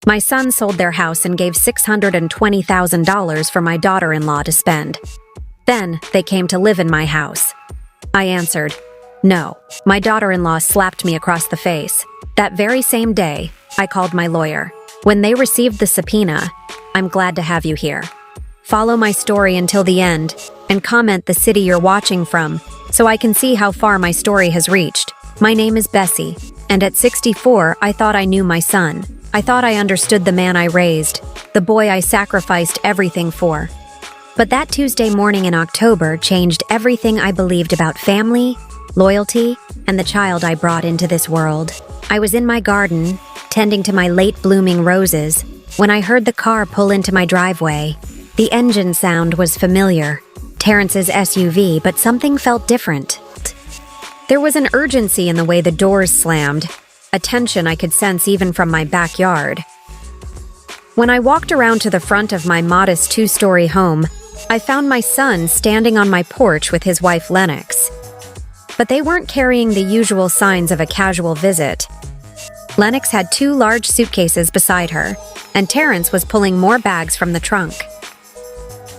My son sold their house and gave $620,000 for my daughter-in-law to spend. Then they came to live in my house. I answered, "No." My daughter-in-law slapped me across the face. That very same day, I called my lawyer. When they received the subpoena, "I'm glad to have you here. Follow my story until the end and comment the city you're watching from so I can see how far my story has reached. My name is Bessie, and at 64, I thought I knew my son. I thought I understood the man I raised, the boy I sacrificed everything for. But that Tuesday morning in October changed everything I believed about family, loyalty, and the child I brought into this world. I was in my garden, tending to my late-blooming roses, when I heard the car pull into my driveway. The engine sound was familiar, Terrence's SUV, but something felt different. There was an urgency in the way the doors slammed, a tension I could sense even from my backyard. When I walked around to the front of my modest two-story home, I found my son standing on my porch with his wife Lennox. But they weren't carrying the usual signs of a casual visit. Lennox had 2 large suitcases beside her, and Terrence was pulling more bags from the trunk.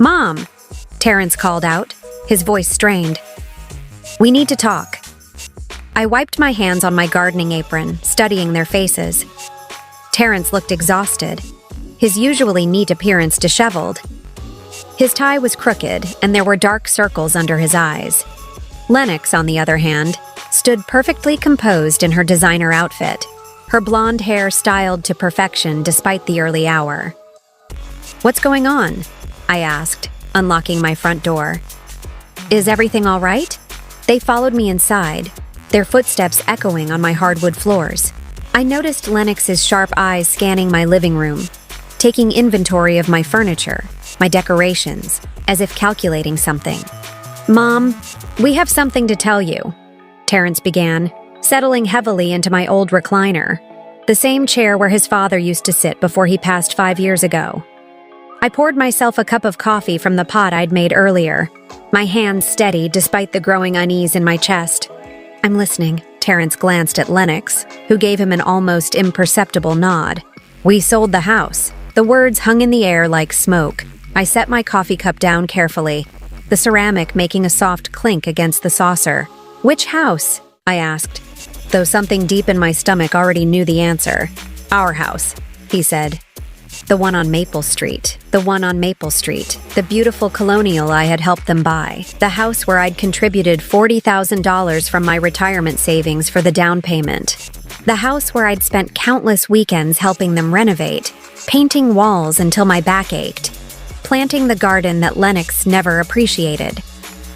"Mom," Terrence called out, his voice strained. "We need to talk." I wiped my hands on my gardening apron, studying their faces. Terrence looked exhausted, his usually neat appearance disheveled. His tie was crooked, and there were dark circles under his eyes. Lennox, on the other hand, stood perfectly composed in her designer outfit, her blonde hair styled to perfection despite the early hour. "What's going on?" I asked, unlocking my front door. "Is everything all right?" They followed me inside, their footsteps echoing on my hardwood floors. I noticed Lennox's sharp eyes scanning my living room, taking inventory of my furniture, my decorations, as if calculating something. "Mom, we have something to tell you," Terrence began, settling heavily into my old recliner, the same chair where his father used to sit before he passed 5 years ago. I poured myself a cup of coffee from the pot I'd made earlier, my hands steady despite the growing unease in my chest. "I'm listening." Terrence glanced at Lennox, who gave him an almost imperceptible nod. "We sold the house." The words hung in the air like smoke. I set my coffee cup down carefully, the ceramic making a soft clink against the saucer. "Which house?" I asked, though something deep in my stomach already knew the answer. "Our house," he said. "The one on Maple Street. The one on Maple Street. The beautiful colonial I had helped them buy. The house where I'd contributed $40,000 from my retirement savings for the down payment. The house where I'd spent countless weekends helping them renovate, painting walls until my back ached, planting the garden that Lennox never appreciated."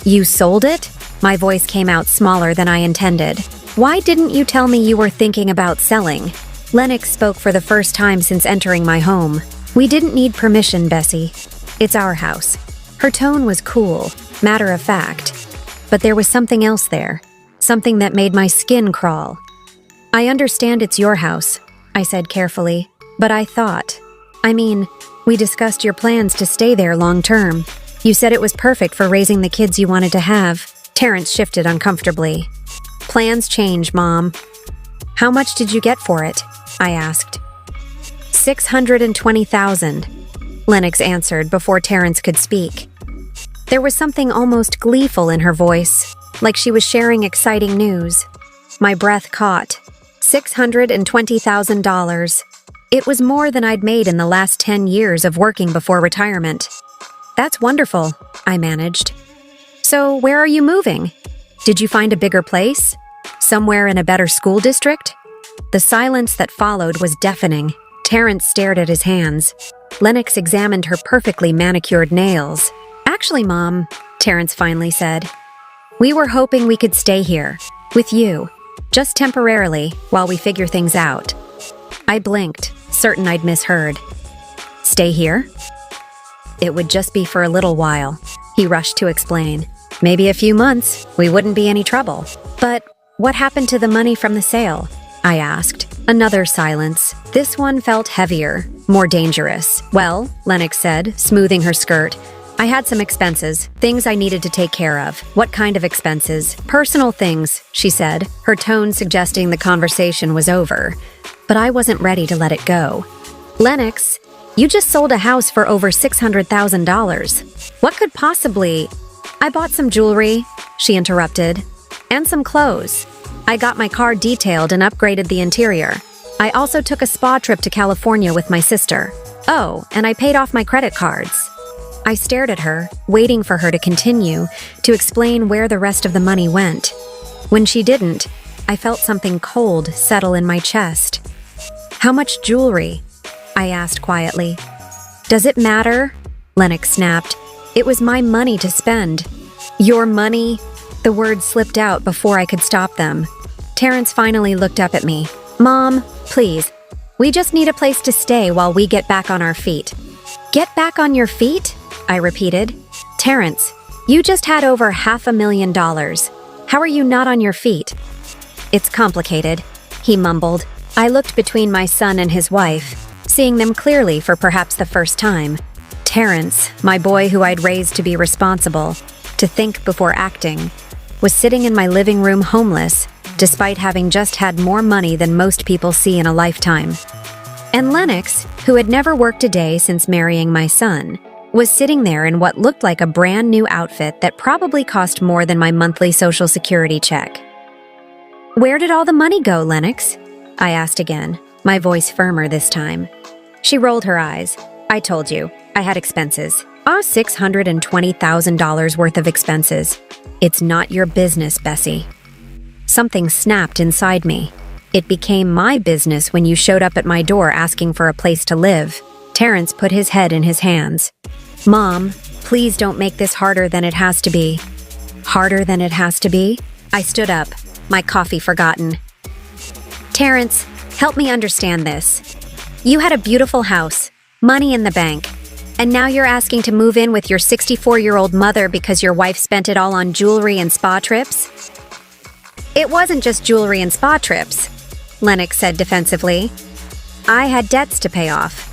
"You sold it?" My voice came out smaller than I intended. "Why didn't you tell me you were thinking about selling?" Lennox spoke for the first time since entering my home. "We didn't need permission, Bessie. It's our house." Her tone was cool, matter of fact. But there was something else there, something that made my skin crawl. "I understand it's your house," I said carefully, "but we discussed your plans to stay there long term. You said it was perfect for raising the kids you wanted to have." Terrence shifted uncomfortably. "Plans change, Mom." "How much did you get for it?" I asked. $620,000, Lennox answered before Terrence could speak. There was something almost gleeful in her voice, like she was sharing exciting news. My breath caught. $620,000. It was more than I'd made in the last 10 years of working before retirement. "That's wonderful," I managed. "So where are you moving? Did you find a bigger place? Somewhere in a better school district?" The silence that followed was deafening. Terrence stared at his hands. Lennox examined her perfectly manicured nails. "Actually, Mom," Terrence finally said, "we were hoping we could stay here, with you, just temporarily, while we figure things out." I blinked, certain I'd misheard. "Stay here?" "It would just be for a little while," he rushed to explain. "Maybe a few months, we wouldn't be any trouble." "But what happened to the money from the sale?" I asked. Another silence. This one felt heavier, more dangerous. "Well," Lennox said, smoothing her skirt, "I had some expenses, things I needed to take care of." "What kind of expenses?" "Personal things," she said, her tone suggesting the conversation was over. But I wasn't ready to let it go. Lennox, you just sold a house for over $600,000. What could possibly... I bought some jewelry, she interrupted, and some clothes. I got my car detailed and upgraded the interior. I also took a spa trip to California with my sister. Oh, and I paid off my credit cards. I stared at her, waiting for her to continue, to explain where the rest of the money went. When she didn't, I felt something cold settle in my chest. How much jewelry? I asked quietly. Does it matter? Lennox snapped. It was my money to spend. Your money? The words slipped out before I could stop them. Terrence finally looked up at me. Mom, please. We just need a place to stay while we get back on our feet. Get back on your feet? I repeated. Terrence, you just had over $500,000. How are you not on your feet? It's complicated, he mumbled. I looked between my son and his wife, seeing them clearly for perhaps the first time. Terrence, my boy who I'd raised to be responsible, to think before acting, was sitting in my living room homeless, despite having just had more money than most people see in a lifetime. And Lennox, who had never worked a day since marrying my son, was sitting there in what looked like a brand new outfit that probably cost more than my monthly Social Security check. Where did all the money go, Lennox? I asked again, my voice firmer this time. She rolled her eyes. I told you, I had expenses. $620,000 worth of expenses. It's not your business, Bessie. Something snapped inside me. It became my business when you showed up at my door asking for a place to live. Terrence put his head in his hands. Mom, please don't make this harder than it has to be. Harder than it has to be? I stood up, my coffee forgotten. Terrence, help me understand this. You had a beautiful house, money in the bank, and now you're asking to move in with your 64-year-old mother because your wife spent it all on jewelry and spa trips? It wasn't just jewelry and spa trips, Lennox said defensively. I had debts to pay off.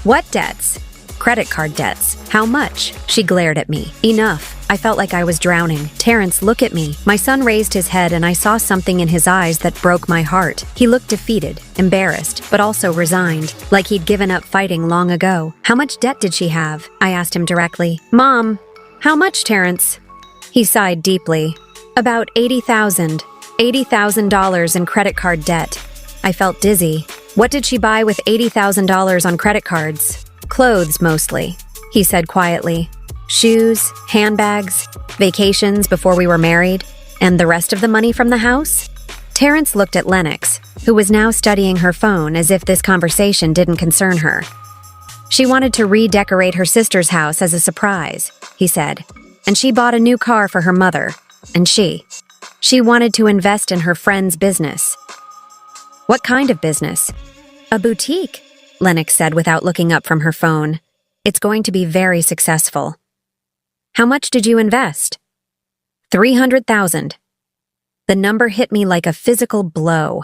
What debts? Credit card debts. How much? She glared at me. Enough. I felt like I was drowning. Terrence, look at me. My son raised his head and I saw something in his eyes that broke my heart. He looked defeated, embarrassed, but also resigned, like he'd given up fighting long ago. How much debt did she have? I asked him directly. Mom, how much, Terrence? He sighed deeply. About $80,000. $80,000 in credit card debt. I felt dizzy. What did she buy with $80,000 on credit cards? Clothes, mostly, he said quietly. Shoes, handbags, vacations before we were married, and the rest of the money from the house? Terrence looked at Lennox, who was now studying her phone as if this conversation didn't concern her. She wanted to redecorate her sister's house as a surprise, he said, and she bought a new car for her mother, and she wanted to invest in her friend's business. What kind of business? A boutique, Lennox said without looking up from her phone. It's going to be very successful. How much did you invest? $300,000. The number hit me like a physical blow.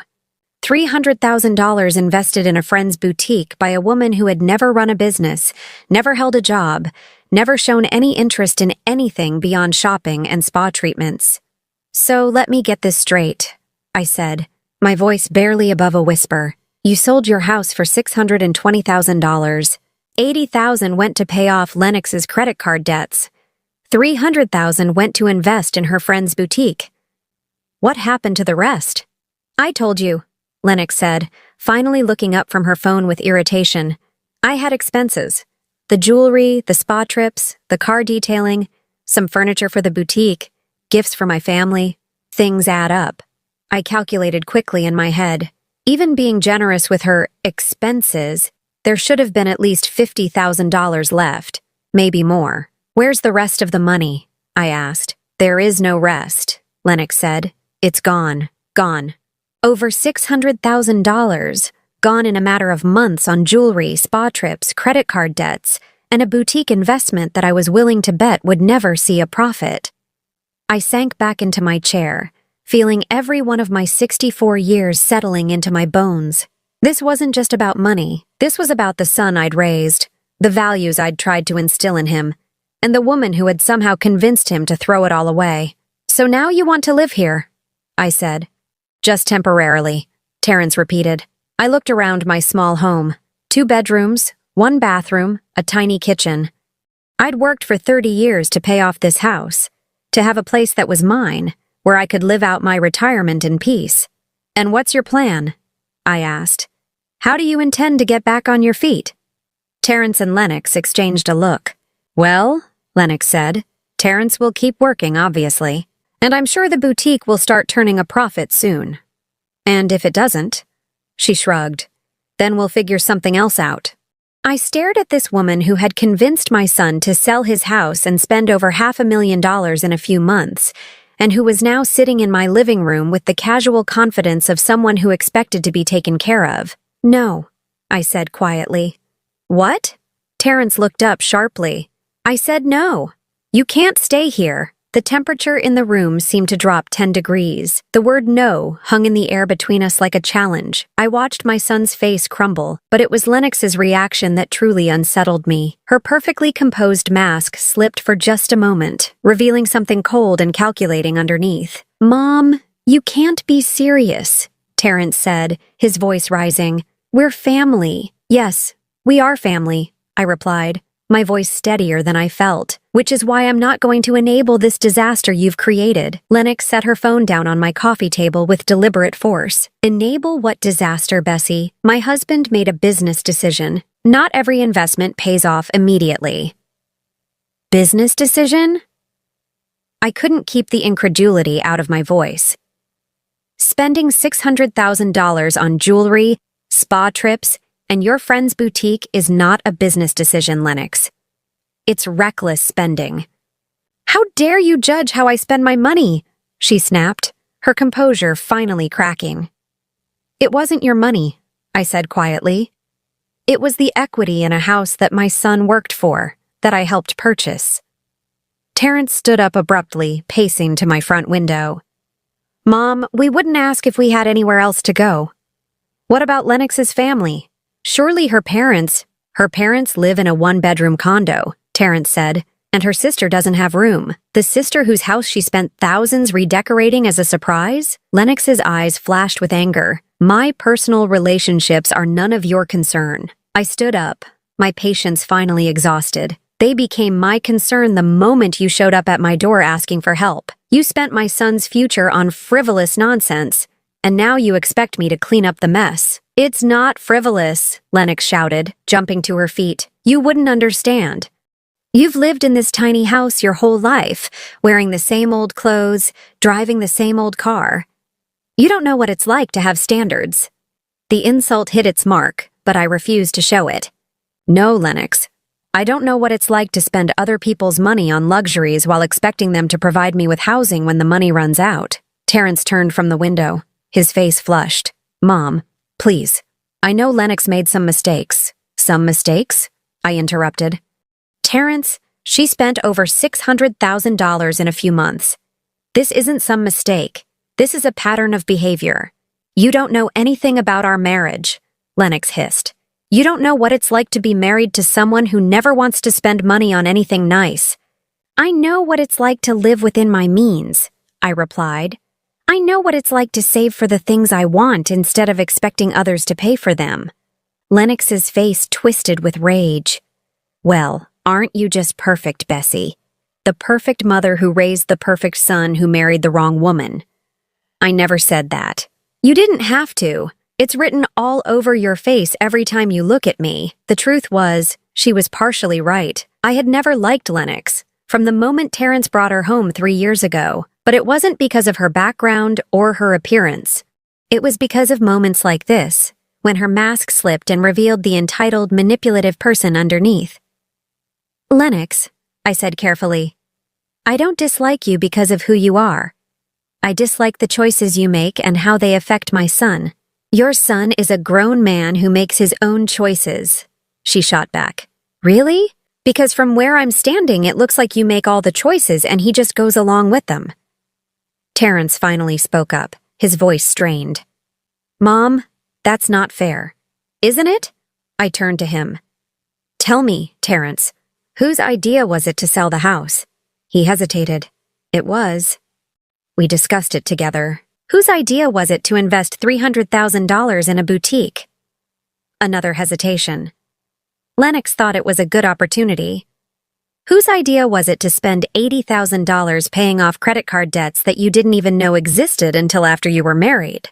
$300,000 invested in a friend's boutique by a woman who had never run a business, never held a job, never shown any interest in anything beyond shopping and spa treatments. So let me get this straight, I said, my voice barely above a whisper. You sold your house for $620,000. $80,000 went to pay off Lennox's credit card debts. $300,000 went to invest in her friend's boutique. What happened to the rest? I told you, Lennox said, finally looking up from her phone with irritation. I had expenses. The jewelry, the spa trips, the car detailing, some furniture for the boutique, gifts for my family. Things add up. I calculated quickly in my head. Even being generous with her expenses, there should have been at least $50,000 left, maybe more. Where's the rest of the money? I asked. There is no rest, Lennox said. It's gone. Gone. Over $600,000. Gone in a matter of months on jewelry, spa trips, credit card debts, and a boutique investment that I was willing to bet would never see a profit. I sank back into my chair, feeling every one of my 64 years settling into my bones. This wasn't just about money. This was about the son I'd raised, the values I'd tried to instill in him, and the woman who had somehow convinced him to throw it all away. So now you want to live here, I said. Just temporarily, Terrence repeated. I looked around my small home. 2 bedrooms, 1 bathroom, a tiny kitchen. I'd worked for 30 years to pay off this house, to have a place that was mine, where I could live out my retirement in peace. And what's your plan? I asked. How do you intend to get back on your feet? Terrence and Lennox exchanged a look. Well, Lennox said, Terrence will keep working, obviously, and I'm sure the boutique will start turning a profit soon. And if it doesn't, she shrugged, then we'll figure something else out. I stared at this woman who had convinced my son to sell his house and spend over $500,000 in a few months, and who was now sitting in my living room with the casual confidence of someone who expected to be taken care of. No, I said quietly. What? Terrence looked up sharply. I said no. You can't stay here. The temperature in the room seemed to drop 10 degrees. The word no hung in the air between us like a challenge. I watched my son's face crumble, but it was Lennox's reaction that truly unsettled me. Her perfectly composed mask slipped for just a moment, revealing something cold and calculating underneath. Mom, you can't be serious, Terrence said, his voice rising. We're family. Yes, we are family, I replied, my voice steadier than I felt. Which is why I'm not going to enable this disaster you've created. Lennox set her phone down on my coffee table with deliberate force. Enable what disaster, Bessie? My husband made a business decision. Not every investment pays off immediately. Business decision? I couldn't keep the incredulity out of my voice. Spending $600,000 on jewelry, spa trips, and your friend's boutique is not a business decision, Lennox. It's reckless spending. How dare you judge how I spend my money? She snapped, her composure finally cracking. It wasn't your money, I said quietly. It was the equity in a house that my son worked for, that I helped purchase. Terrence stood up abruptly, pacing to my front window. Mom, we wouldn't ask if we had anywhere else to go. What about Lennox's family? Surely her parents live in a 1-bedroom condo, Terrence said, and her sister doesn't have room. The sister whose house she spent thousands redecorating as a surprise? Lennox's eyes flashed with anger. My personal relationships are none of your concern. I stood up, my patience finally exhausted. They became my concern the moment you showed up at my door asking for help. You spent my son's future on frivolous nonsense, and now you expect me to clean up the mess. It's not frivolous, Lennox shouted, jumping to her feet. You wouldn't understand. You've lived in this tiny house your whole life, wearing the same old clothes, driving the same old car. You don't know what it's like to have standards. The insult hit its mark, but I refused to show it. No, Lennox. I don't know what it's like to spend other people's money on luxuries while expecting them to provide me with housing when the money runs out. Terrence turned from the window, his face flushed. Mom, please. I know Lennox made some mistakes. Some mistakes? I interrupted. Terrence, she spent over $600,000 in a few months. This isn't some mistake. This is a pattern of behavior. You don't know anything about our marriage, Lennox hissed. You don't know what it's like to be married to someone who never wants to spend money on anything nice. I know what it's like to live within my means, I replied. I know what it's like to save for the things I want instead of expecting others to pay for them. Lennox's face twisted with rage. Well, aren't you just perfect, Bessie? The perfect mother who raised the perfect son who married the wrong woman. I never said that. You didn't have to. It's written all over your face every time you look at me. The truth was, she was partially right. I had never liked Lennox, from the moment Terrence brought her home 3 years ago. But it wasn't because of her background or her appearance. It was because of moments like this, when her mask slipped and revealed the entitled, manipulative person underneath. Lennox, I said carefully, I don't dislike you because of who you are. I dislike the choices you make and how they affect my son. Your son is a grown man who makes his own choices, she shot back. Really? Because from where I'm standing, it looks like you make all the choices and he just goes along with them. Terrence finally spoke up, his voice strained. Mom, that's not fair. Isn't it? I turned to him. Tell me, Terrence, whose idea was it to sell the house? He hesitated. It was. We discussed it together. Whose idea was it to invest $300,000 in a boutique? Another hesitation. Lennox thought it was a good opportunity. Whose idea was it to spend $80,000 paying off credit card debts that you didn't even know existed until after you were married?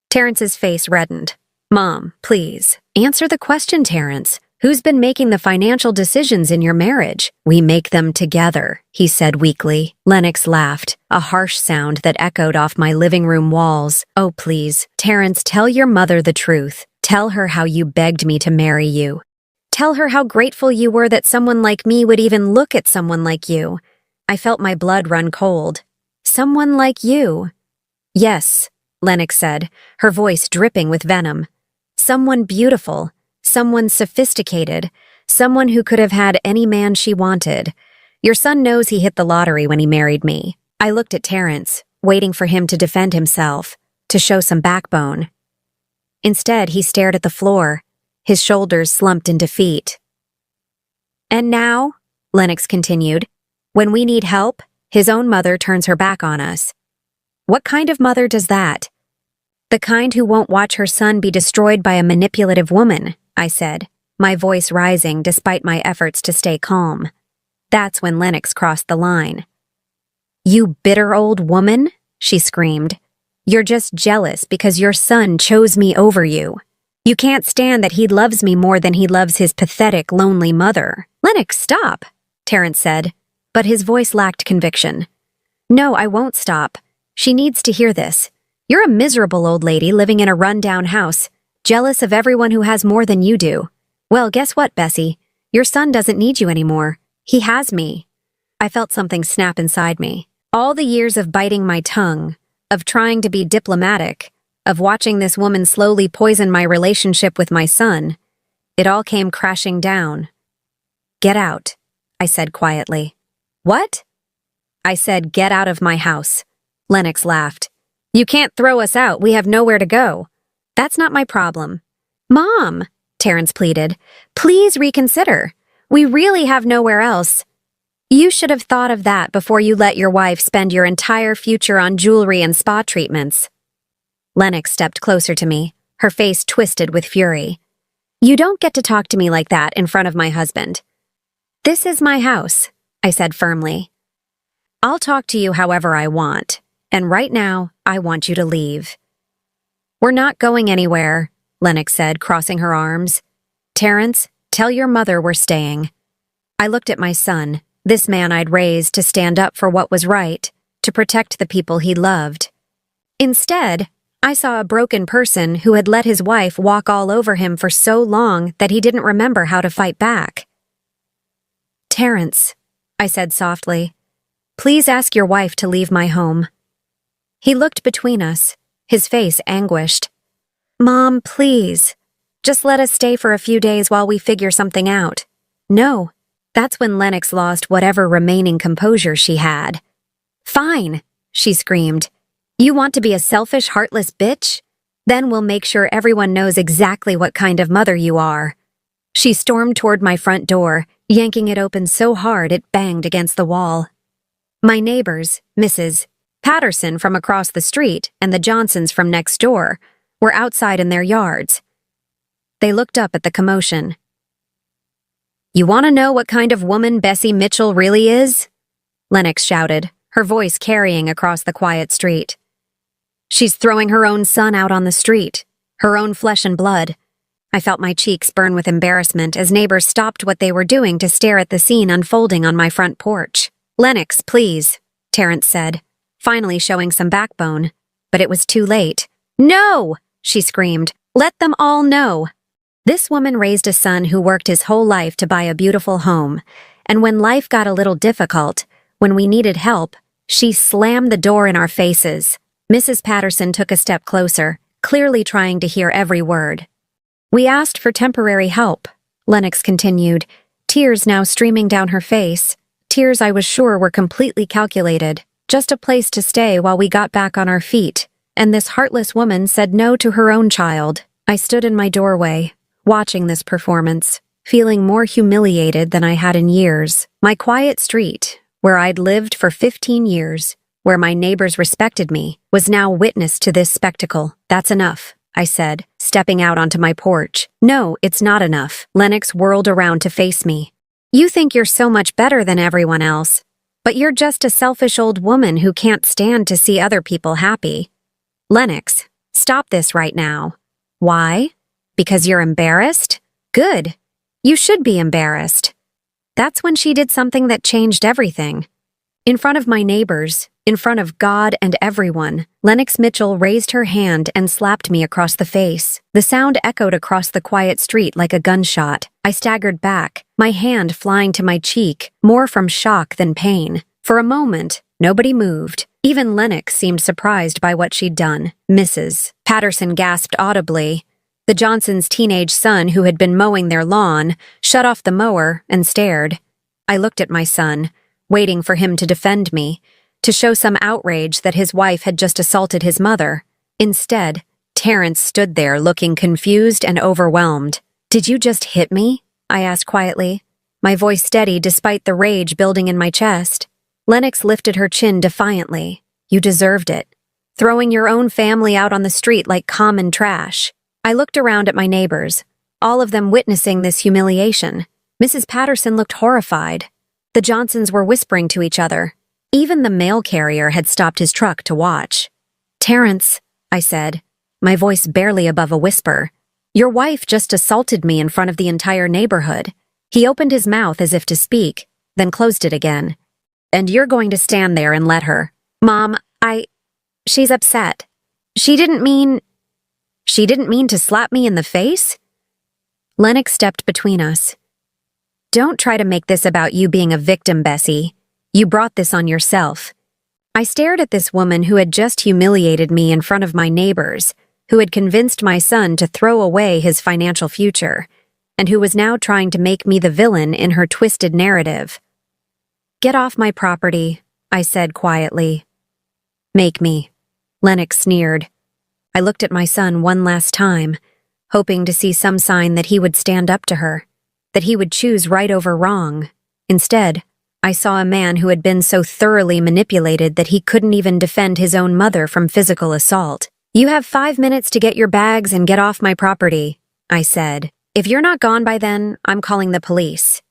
Terrence's face reddened. Mom, please, answer the question, Terrence. Who's been making the financial decisions in your marriage? We make them together, he said weakly. Lennox laughed, a harsh sound that echoed off my living room walls. Oh, please, Terrence, tell your mother the truth. Tell her how you begged me to marry you. Tell her how grateful you were that someone like me would even look at someone like you. I felt my blood run cold. Someone like you. Yes, Lennox said, her voice dripping with venom. Someone beautiful. Someone sophisticated, someone who could have had any man she wanted. Your son knows he hit the lottery when he married me. I looked at Terrence, waiting for him to defend himself, to show some backbone. Instead, he stared at the floor, his shoulders slumped in defeat. And now, Lennox continued, when we need help, his own mother turns her back on us. What kind of mother does that? The kind who won't watch her son be destroyed by a manipulative woman, I said, my voice rising despite my efforts to stay calm. That's when Lennox crossed the line. You bitter old woman, she screamed. You're just jealous because your son chose me over you. You can't stand that he loves me more than he loves his pathetic, lonely mother. Lennox, stop, Terrence said, but his voice lacked conviction. No, I won't stop. She needs to hear this. You're a miserable old lady living in a run-down house, jealous of everyone who has more than you do. Well, guess what, Bessie? Your son doesn't need you anymore. He has me. I felt something snap inside me. All the years of biting my tongue, of trying to be diplomatic, of watching this woman slowly poison my relationship with my son, it all came crashing down. Get out, I said quietly. What? I said, get out of my house. Lennox laughed. You can't throw us out. We have nowhere to go. That's not my problem. Mom, Terrence pleaded, please reconsider. We really have nowhere else. You should have thought of that before you let your wife spend your entire future on jewelry and spa treatments. Lennox stepped closer to me, her face twisted with fury. You don't get to talk to me like that in front of my husband. This is my house, I said firmly. I'll talk to you however I want, and right now, I want you to leave. We're not going anywhere, Lennox said, crossing her arms. Terrence, tell your mother we're staying. I looked at my son, this man I'd raised to stand up for what was right, to protect the people he loved. Instead, I saw a broken person who had let his wife walk all over him for so long that he didn't remember how to fight back. Terrence, I said softly, please ask your wife to leave my home. He looked between us, his face anguished. Mom, please. Just let us stay for a few days while we figure something out. No. That's when Lennox lost whatever remaining composure she had. Fine, she screamed. You want to be a selfish, heartless bitch? Then we'll make sure everyone knows exactly what kind of mother you are. She stormed toward my front door, yanking it open so hard it banged against the wall. My neighbors, Mrs. Patterson from across the street and the Johnsons from next door, were outside in their yards. They looked up at the commotion. You want to know what kind of woman Bessie Mitchell really is? Lennox shouted, her voice carrying across the quiet street. She's throwing her own son out on the street, her own flesh and blood. I felt my cheeks burn with embarrassment as neighbors stopped what they were doing to stare at the scene unfolding on my front porch. Lennox, please, Terrence said, finally showing some backbone. But it was too late. No, she screamed. Let them all know. This woman raised a son who worked his whole life to buy a beautiful home, and when life got a little difficult, when we needed help, she slammed the door in our faces. Mrs. Patterson took a step closer, clearly trying to hear every word. We asked for temporary help, Lennox continued, tears now streaming down her face, tears I was sure were completely calculated, just a place to stay while we got back on our feet, and this heartless woman said no to her own child. I stood in my doorway, watching this performance, feeling more humiliated than I had in years. My quiet street, where I'd lived for 15 years, where my neighbors respected me, was now witness to this spectacle. That's enough, I said, stepping out onto my porch. No, it's not enough. Lennox whirled around to face me. You think you're so much better than everyone else, but you're just a selfish old woman who can't stand to see other people happy. Lennox, stop this right now. Why? Because you're embarrassed? Good. You should be embarrassed. That's when she did something that changed everything. In front of my neighbors, in front of God and everyone, Lennox Mitchell raised her hand and slapped me across the face. The sound echoed across the quiet street like a gunshot. I staggered back, my hand flying to my cheek, more from shock than pain. For a moment, nobody moved. Even Lennox seemed surprised by what she'd done. Mrs. Patterson gasped audibly. The Johnsons' teenage son, who had been mowing their lawn, shut off the mower and stared. I looked at my son, waiting for him to defend me, to show some outrage that his wife had just assaulted his mother. Instead, Terrence stood there looking confused and overwhelmed. Did you just hit me? I asked quietly, my voice steady despite the rage building in my chest. Lennox lifted her chin defiantly. You deserved it. Throwing your own family out on the street like common trash. I looked around at my neighbors, all of them witnessing this humiliation. Mrs. Patterson looked horrified. The Johnsons were whispering to each other. Even the mail carrier had stopped his truck to watch. Terrence, I said, my voice barely above a whisper, your wife just assaulted me in front of the entire neighborhood. He opened his mouth as if to speak, then closed it again. And you're going to stand there and let her. Mom, she's upset. She didn't mean to slap me in the face? Lennox stepped between us. Don't try to make this about you being a victim, Bessie. You brought this on yourself. I stared at this woman who had just humiliated me in front of my neighbors, who had convinced my son to throw away his financial future, and who was now trying to make me the villain in her twisted narrative. Get off my property, I said quietly. Make me, Lennox sneered. I looked at my son one last time, hoping to see some sign that he would stand up to her, that he would choose right over wrong. Instead, I saw a man who had been so thoroughly manipulated that he couldn't even defend his own mother from physical assault. You have 5 minutes to get your bags and get off my property, I said. If you're not gone by then, I'm calling the police.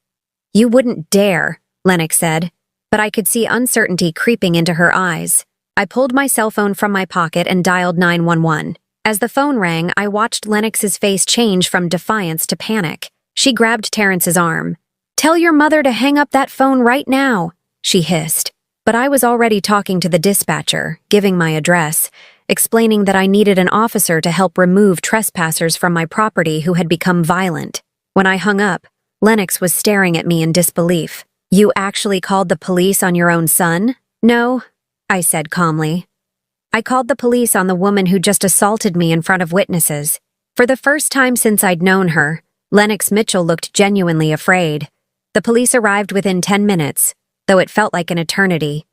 You wouldn't dare, Lennox said, but I could see uncertainty creeping into her eyes. I pulled my cell phone from my pocket and dialed 911. As the phone rang, I watched Lennox's face change from defiance to panic. She grabbed Terrence's arm. Tell your mother to hang up that phone right now, she hissed. But I was already talking to the dispatcher, giving my address, explaining that I needed an officer to help remove trespassers from my property who had become violent. When I hung up, Lennox was staring at me in disbelief. You actually called the police on your own son? No, I said calmly. I called the police on the woman who just assaulted me in front of witnesses. For the first time since I'd known her, Lennox Mitchell looked genuinely afraid. The police arrived within 10 minutes, though it felt like an eternity.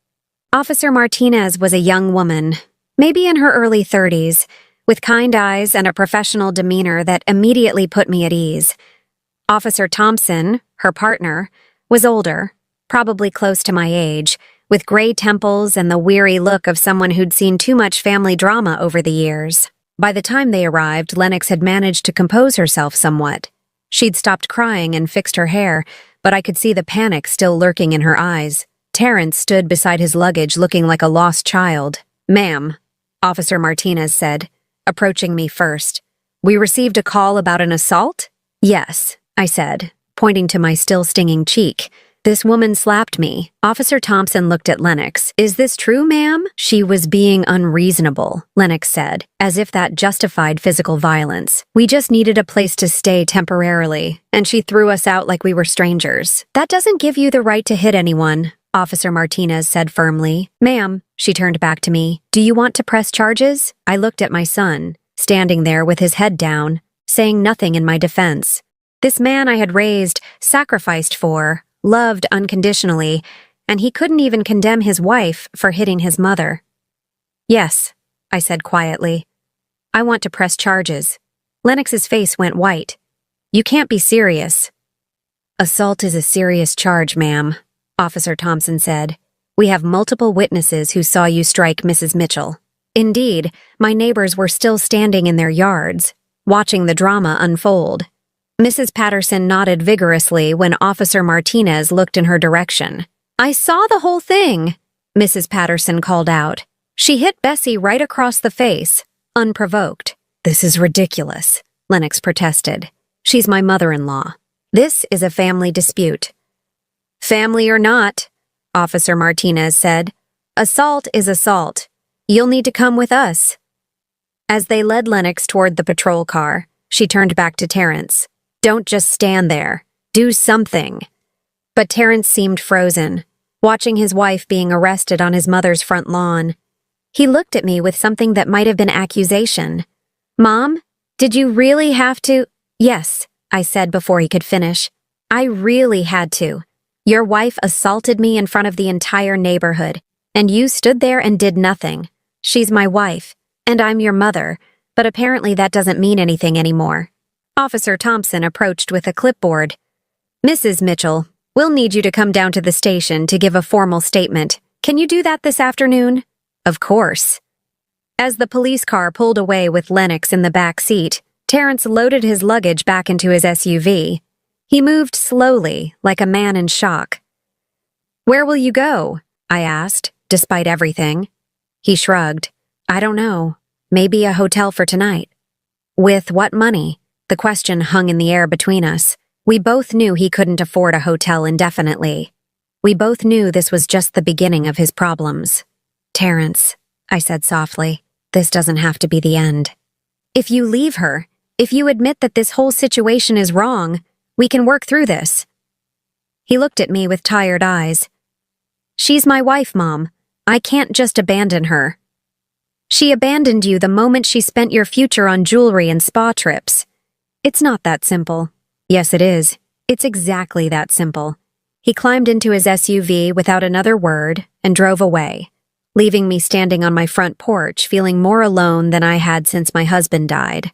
Officer Martinez was a young woman, maybe in her early 30s, with kind eyes and a professional demeanor that immediately put me at ease. Officer Thompson, her partner, was older, probably close to my age, with gray temples and the weary look of someone who'd seen too much family drama over the years. By the time they arrived, Lennox had managed to compose herself somewhat. She'd stopped crying and fixed her hair, but I could see the panic still lurking in her eyes. Terrence stood beside his luggage looking like a lost child. Ma'am, Officer Martinez said, approaching me first. We received a call about an assault? Yes, I said, pointing to my still stinging cheek. This woman slapped me. Officer Thompson looked at Lennox. Is this true, ma'am? She was being unreasonable, Lennox said, as if that justified physical violence. We just needed a place to stay temporarily, and she threw us out like we were strangers. That doesn't give you the right to hit anyone, Officer Martinez said firmly. Ma'am, she turned back to me. Do you want to press charges? I looked at my son, standing there with his head down, saying nothing in my defense. This man I had raised, sacrificed for, loved unconditionally, and he couldn't even condemn his wife for hitting his mother. Yes, I said quietly. I want to press charges. Lennox's face went white. You can't be serious. Assault is a serious charge, ma'am, Officer Thompson said. We have multiple witnesses who saw you strike Mrs. Mitchell. Indeed, my neighbors were still standing in their yards, watching the drama unfold. Mrs. Patterson nodded vigorously when Officer Martinez looked in her direction. "I saw the whole thing," Mrs. Patterson called out. She hit Bessie right across the face, unprovoked. "This is ridiculous," Lennox protested. "She's my mother-in-law. This is a family dispute." "Family or not," Officer Martinez said, "assault is assault. You'll need to come with us." As they led Lennox toward the patrol car, she turned back to Terrence. "Don't just stand there. Do something." But Terrence seemed frozen, watching his wife being arrested on his mother's front lawn. He looked at me with something that might have been accusation. "Mom, did you really have to?" "Yes," I said before he could finish. "I really had to. Your wife assaulted me in front of the entire neighborhood, and you stood there and did nothing. She's my wife, and I'm your mother, but apparently that doesn't mean anything anymore." Officer Thompson approached with a clipboard. "Mrs. Mitchell, we'll need you to come down to the station to give a formal statement. Can you do that this afternoon?" "Of course." As the police car pulled away with Lennox in the back seat, Terrence loaded his luggage back into his SUV. He moved slowly, like a man in shock. "Where will you go?" I asked, despite everything. He shrugged. "I don't know. Maybe a hotel for tonight." "With what money?" The question hung in the air between us. We both knew he couldn't afford a hotel indefinitely. We both knew this was just the beginning of his problems. "Terrence," I said softly, "this doesn't have to be the end. If you leave her, if you admit that this whole situation is wrong, we can work through this." He looked at me with tired eyes. "She's my wife, Mom. I can't just abandon her." "She abandoned you the moment she spent your future on jewelry and spa trips." "It's not that simple." "Yes, it is. It's exactly that simple." He climbed into his SUV without another word and drove away, leaving me standing on my front porch feeling more alone than I had since my husband died.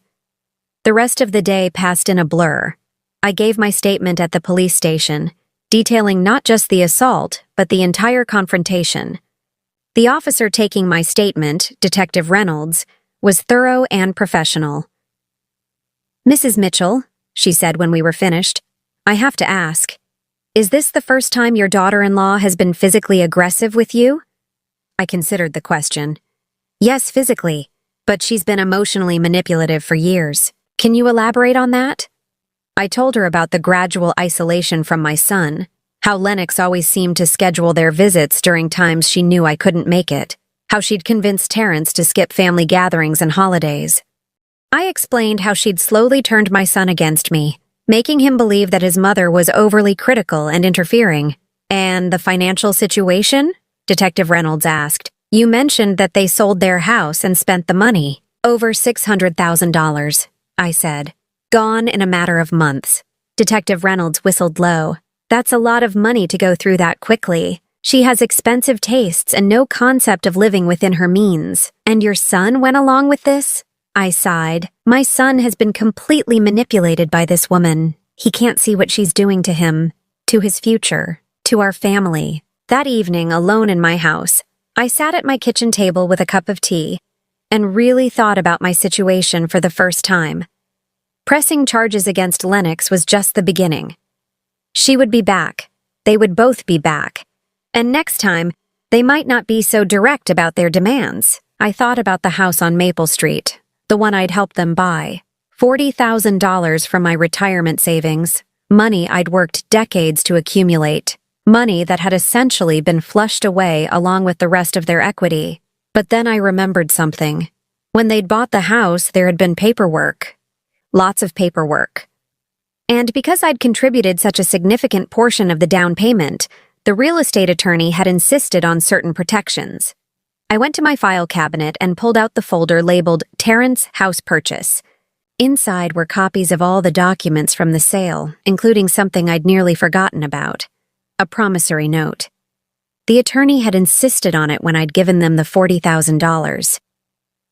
The rest of the day passed in a blur. I gave my statement at the police station, detailing not just the assault, but the entire confrontation. The officer taking my statement, Detective Reynolds, was thorough and professional. "Mrs. Mitchell," she said when we were finished, "I have to ask, is this the first time your daughter-in-law has been physically aggressive with you?" I considered the question. "Yes, physically, but she's been emotionally manipulative for years. Can you elaborate on that?" I told her about the gradual isolation from my son, how Lennox always seemed to schedule their visits during times she knew I couldn't make it, how she'd convinced Terrence to skip family gatherings and holidays. I explained how she'd slowly turned my son against me, making him believe that his mother was overly critical and interfering. "And the financial situation?" Detective Reynolds asked. "You mentioned that they sold their house and spent the money." "Over $600,000, I said. "Gone in a matter of months." Detective Reynolds whistled low. "That's a lot of money to go through that quickly. She has expensive tastes and no concept of living within her means. And your son went along with this?" I sighed. "My son has been completely manipulated by this woman. He can't see what she's doing to him, to his future, to our family." That evening, alone in my house, I sat at my kitchen table with a cup of tea and really thought about my situation for the first time. Pressing charges against Lennox was just the beginning. She would be back. They would both be back. And next time, they might not be so direct about their demands. I thought about the house on Maple Street, the one I'd helped them buy. $40,000 from my retirement savings, money I'd worked decades to accumulate, money that had essentially been flushed away along with the rest of their equity. But then I remembered something. When they'd bought the house, there had been paperwork. Lots of paperwork. And because I'd contributed such a significant portion of the down payment, the real estate attorney had insisted on certain protections. I went to my file cabinet and pulled out the folder labeled Terrence House Purchase. Inside were copies of all the documents from the sale, including something I'd nearly forgotten about. A promissory note. The attorney had insisted on it when I'd given them the $40,000.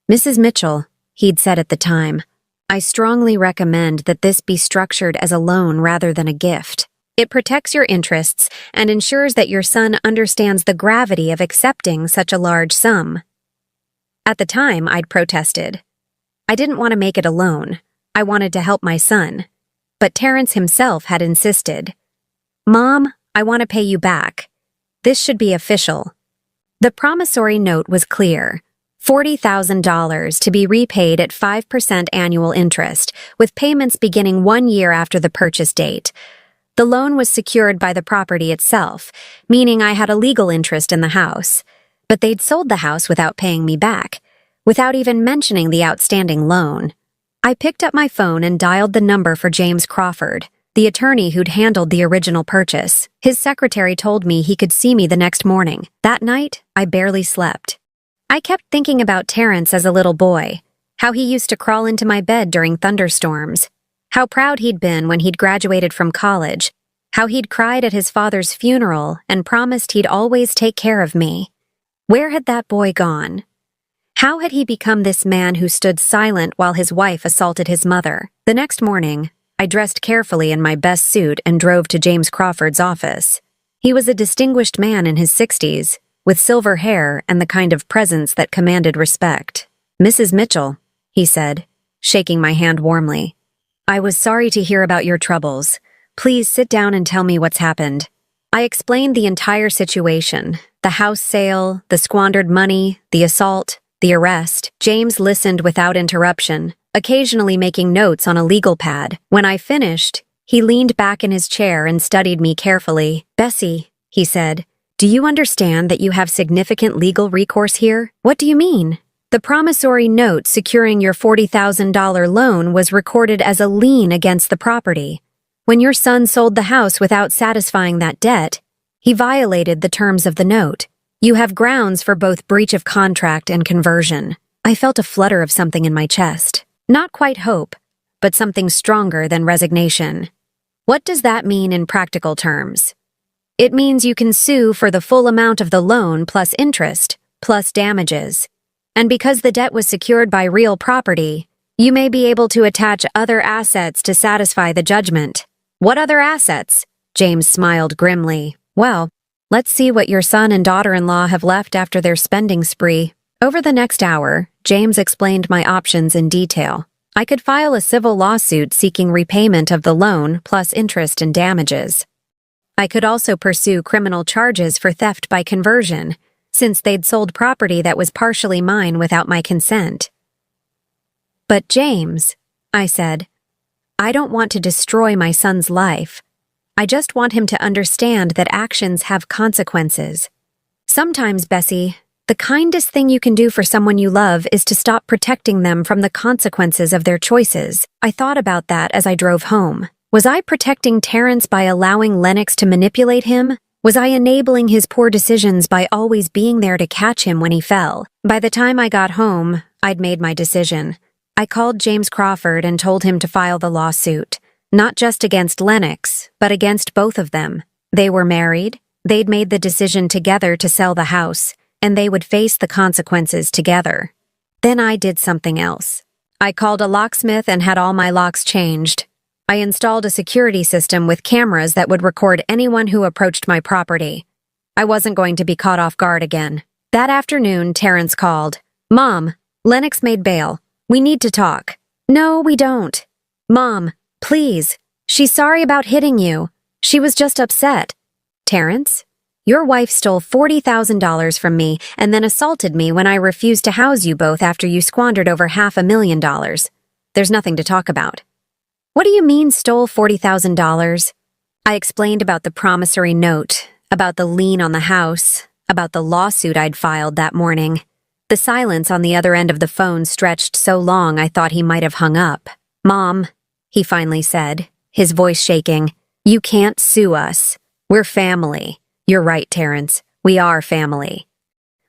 "Mrs. Mitchell," he'd said at the time, "I strongly recommend that this be structured as a loan rather than a gift. It protects your interests and ensures that your son understands the gravity of accepting such a large sum." At the time, I'd protested. I didn't want to make it alone. I wanted to help my son. But Terrence himself had insisted. "Mom, I want to pay you back. This should be official." The promissory note was clear. $40,000 to be repaid at 5% annual interest, with payments beginning 1 year after the purchase date. The loan was secured by the property itself, meaning I had a legal interest in the house. But they'd sold the house without paying me back, without even mentioning the outstanding loan. I picked up my phone and dialed the number for James Crawford, the attorney who'd handled the original purchase. His secretary told me he could see me the next morning. That night, I barely slept. I kept thinking about Terrence as a little boy, how he used to crawl into my bed during thunderstorms, how proud he'd been when he'd graduated from college, how he'd cried at his father's funeral and promised he'd always take care of me. Where had that boy gone? How had he become this man who stood silent while his wife assaulted his mother? The next morning, I dressed carefully in my best suit and drove to James Crawford's office. He was a distinguished man in his 60s, with silver hair and the kind of presence that commanded respect. "Mrs. Mitchell," he said, shaking my hand warmly. "I was sorry to hear about your troubles. Please sit down and tell me what's happened." I explained the entire situation, the house sale, the squandered money, the assault, the arrest. James listened without interruption, occasionally making notes on a legal pad. When I finished, he leaned back in his chair and studied me carefully. "Bessie," he said, "do you understand that you have significant legal recourse here?" "What do you mean?" "The promissory note securing your $40,000 loan was recorded as a lien against the property. When your son sold the house without satisfying that debt, he violated the terms of the note. You have grounds for both breach of contract and conversion." I felt a flutter of something in my chest. Not quite hope, but something stronger than resignation. "What does that mean in practical terms?" "It means you can sue for the full amount of the loan plus interest, plus damages. And because the debt was secured by real property, you may be able to attach other assets to satisfy the judgment." "What other assets?" James smiled grimly. "Well, let's see what your son and daughter-in-law have left after their spending spree." Over the next hour, James explained my options in detail. I could file a civil lawsuit seeking repayment of the loan plus interest and damages. I could also pursue criminal charges for theft by conversion, since they'd sold property that was partially mine without my consent. "But James," I said, "I don't want to destroy my son's life. I just want him to understand that actions have consequences. Sometimes, Bessie, the kindest thing you can do for someone you love is to stop protecting them from the consequences of their choices." I thought about that as I drove home. Was I protecting Terrence by allowing Lennox to manipulate him? Was I enabling his poor decisions by always being there to catch him when he fell? By the time I got home, I'd made my decision. I called James Crawford and told him to file the lawsuit, not just against Lennox, but against both of them. They were married, they'd made the decision together to sell the house, and they would face the consequences together. Then I did something else. I called a locksmith and had all my locks changed. I installed a security system with cameras that would record anyone who approached my property. I wasn't going to be caught off guard again. That afternoon, Terrence called. "Mom, Lennox made bail. We need to talk." "No, we don't." "Mom, please. She's sorry about hitting you. She was just upset." "Terrence, your wife stole $40,000 from me and then assaulted me when I refused to house you both after you squandered over $500,000. There's nothing to talk about." "What do you mean stole $40,000? I explained about the promissory note, about the lien on the house, about the lawsuit I'd filed that morning. The silence on the other end of the phone stretched so long I thought he might have hung up. "Mom," he finally said, his voice shaking, "you can't sue us. We're family." "You're right, Terrence. We are family."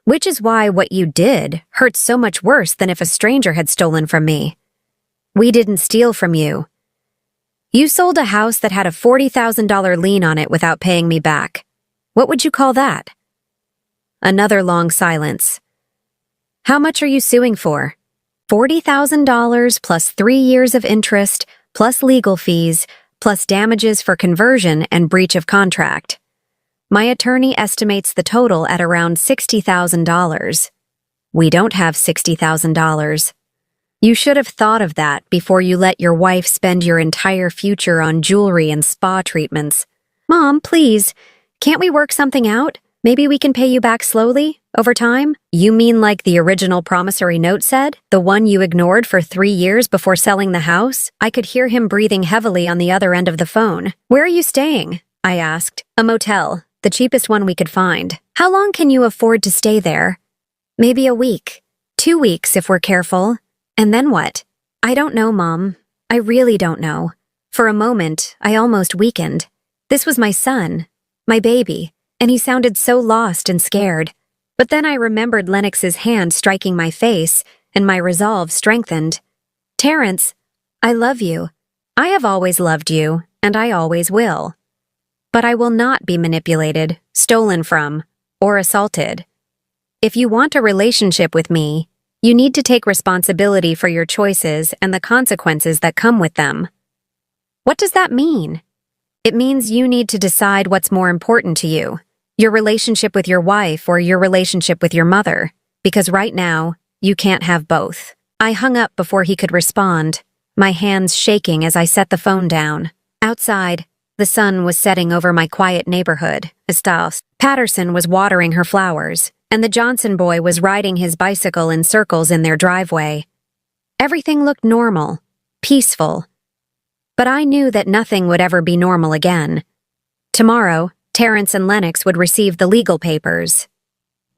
"Which is why what you did hurts so much worse than if a stranger had stolen from me." "We didn't steal from you. You sold a house that had a $40,000 lien on it without paying me back. What would you call that?" Another long silence. "How much are you suing for?" $40,000 plus 3 years of interest, plus legal fees, plus damages for conversion and breach of contract. My attorney estimates the total at around $60,000. We don't have $60,000. You should have thought of that before you let your wife spend your entire future on jewelry and spa treatments. Mom, please, can't we work something out? Maybe we can pay you back slowly, over time? You mean like the original promissory note said? The one you ignored for 3 years before selling the house? I could hear him breathing heavily on the other end of the phone. Where are you staying? I asked. A motel, the cheapest one we could find. How long can you afford to stay there? Maybe a week. 2 weeks if we're careful. And then what? I don't know, Mom. I really don't know. For a moment, I almost weakened. This was my son, my baby, and he sounded so lost and scared. But then I remembered Lennox's hand striking my face, and my resolve strengthened. Terrence, I love you. I have always loved you, and I always will. But I will not be manipulated, stolen from, or assaulted. If you want a relationship with me, you need to take responsibility for your choices and the consequences that come with them. What does that mean? It means you need to decide what's more important to you, your relationship with your wife or your relationship with your mother, because right now, you can't have both. I hung up before he could respond, my hands shaking as I set the phone down. Outside, the sun was setting over my quiet neighborhood. Estelle Patterson was watering her flowers, and the Johnson boy was riding his bicycle in circles in their driveway. Everything looked normal, peaceful. But I knew that nothing would ever be normal again. Tomorrow, Terrence and Lennox would receive the legal papers.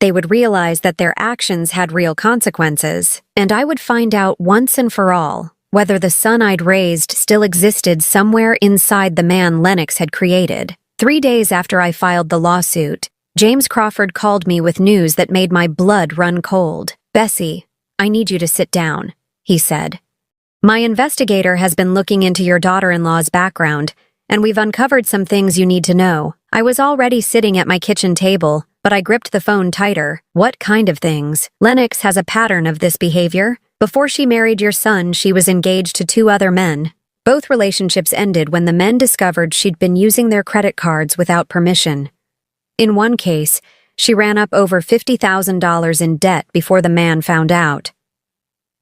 They would realize that their actions had real consequences, and I would find out once and for all whether the son I'd raised still existed somewhere inside the man Lennox had created. 3 days after I filed the lawsuit, James Crawford called me with news that made my blood run cold. Bessie, I need you to sit down, he said. My investigator has been looking into your daughter-in-law's background, and we've uncovered some things you need to know. I was already sitting at my kitchen table, but I gripped the phone tighter. What kind of things? Lennox has a pattern of this behavior. Before she married your son, she was engaged to 2 other men. Both relationships ended when the men discovered she'd been using their credit cards without permission. In one case, she ran up over $50,000 in debt before the man found out.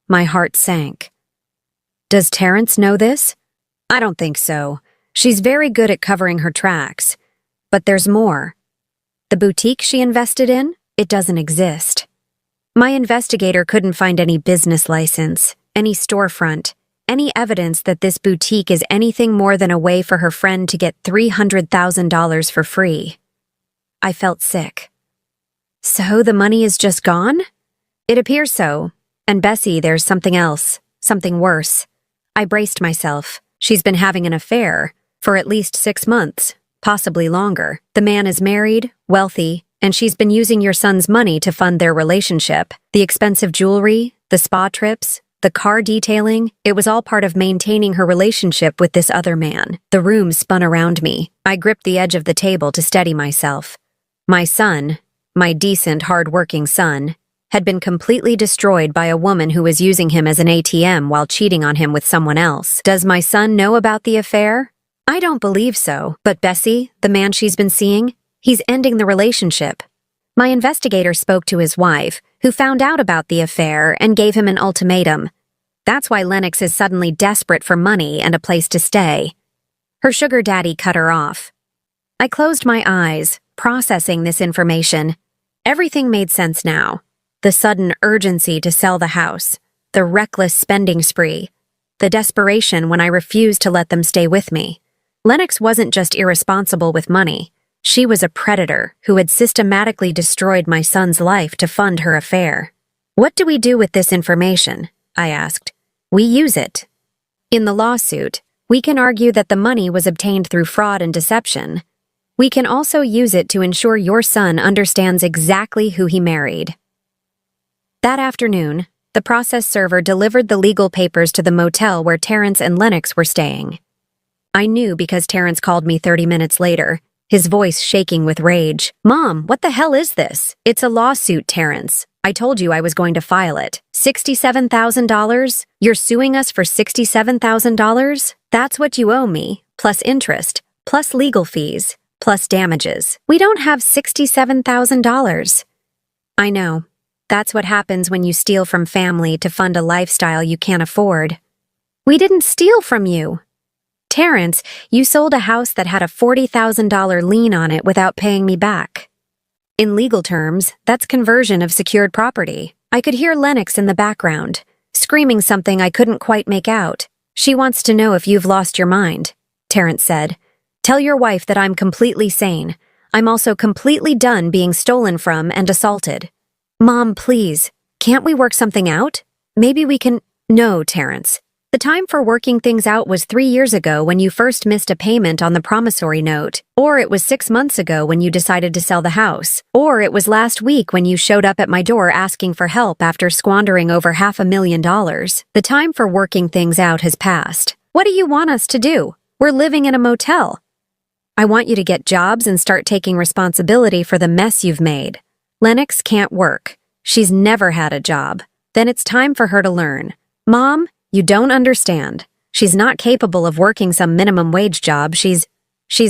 My heart sank. Does Terrence know this? I don't think so. She's very good at covering her tracks. But there's more. The boutique she invested in? It doesn't exist. My investigator couldn't find any business license, any storefront, any evidence that this boutique is anything more than a way for her friend to get $300,000 for free. I felt sick. So the money is just gone? It appears so. And Bessie, there's something else, something worse. I braced myself. She's been having an affair for at least 6 months, possibly longer. The man is married, wealthy, and she's been using your son's money to fund their relationship. The expensive jewelry, the spa trips, the car detailing, it was all part of maintaining her relationship with this other man. The room spun around me. I gripped the edge of the table to steady myself. My son, my decent, hard-working son, had been completely destroyed by a woman who was using him as an ATM while cheating on him with someone else. Does my son know about the affair? I don't believe so, but Bessie, the man she's been seeing, he's ending the relationship. My investigator spoke to his wife, who found out about the affair and gave him an ultimatum. That's why Lennox is suddenly desperate for money and a place to stay. Her sugar daddy cut her off. I closed my eyes, processing this information. Everything made sense now. The sudden urgency to sell the house, the reckless spending spree, the desperation when I refused to let them stay with me. Lennox wasn't just irresponsible with money. She was a predator who had systematically destroyed my son's life to fund her affair. What do we do with this information? I asked. We use it. In the lawsuit, we can argue that the money was obtained through fraud and deception. We can also use it to ensure your son understands exactly who he married. That afternoon, the process server delivered the legal papers to the motel where Terrence and Lennox were staying. I knew because Terrence called me 30 minutes later, his voice shaking with rage. Mom, what the hell is this? It's a lawsuit, Terrence. I told you I was going to file it. $67,000? You're suing us for $67,000? That's what you owe me, plus interest, plus legal fees, plus damages. We don't have $67,000. I know. That's what happens when you steal from family to fund a lifestyle you can't afford. We didn't steal from you. Terrence, you sold a house that had a $40,000 lien on it without paying me back. In legal terms, that's conversion of secured property. I could hear Lennox in the background, screaming something I couldn't quite make out. She wants to know if you've lost your mind, Terrence said. Tell your wife that I'm completely sane. I'm also completely done being stolen from and assaulted. Mom, please, can't we work something out? Maybe we can— No, Terrence. The time for working things out was 3 years ago when you first missed a payment on the promissory note, or it was 6 months ago when you decided to sell the house, or it was last week when you showed up at my door asking for help after squandering over $500,000. The time for working things out has passed. What do you want us to do? We're living in a motel. I want you to get jobs and start taking responsibility for the mess you've made. Lennox can't work. She's never had a job. Then it's time for her to learn. Mom, you don't understand. She's not capable of working some minimum wage job. She's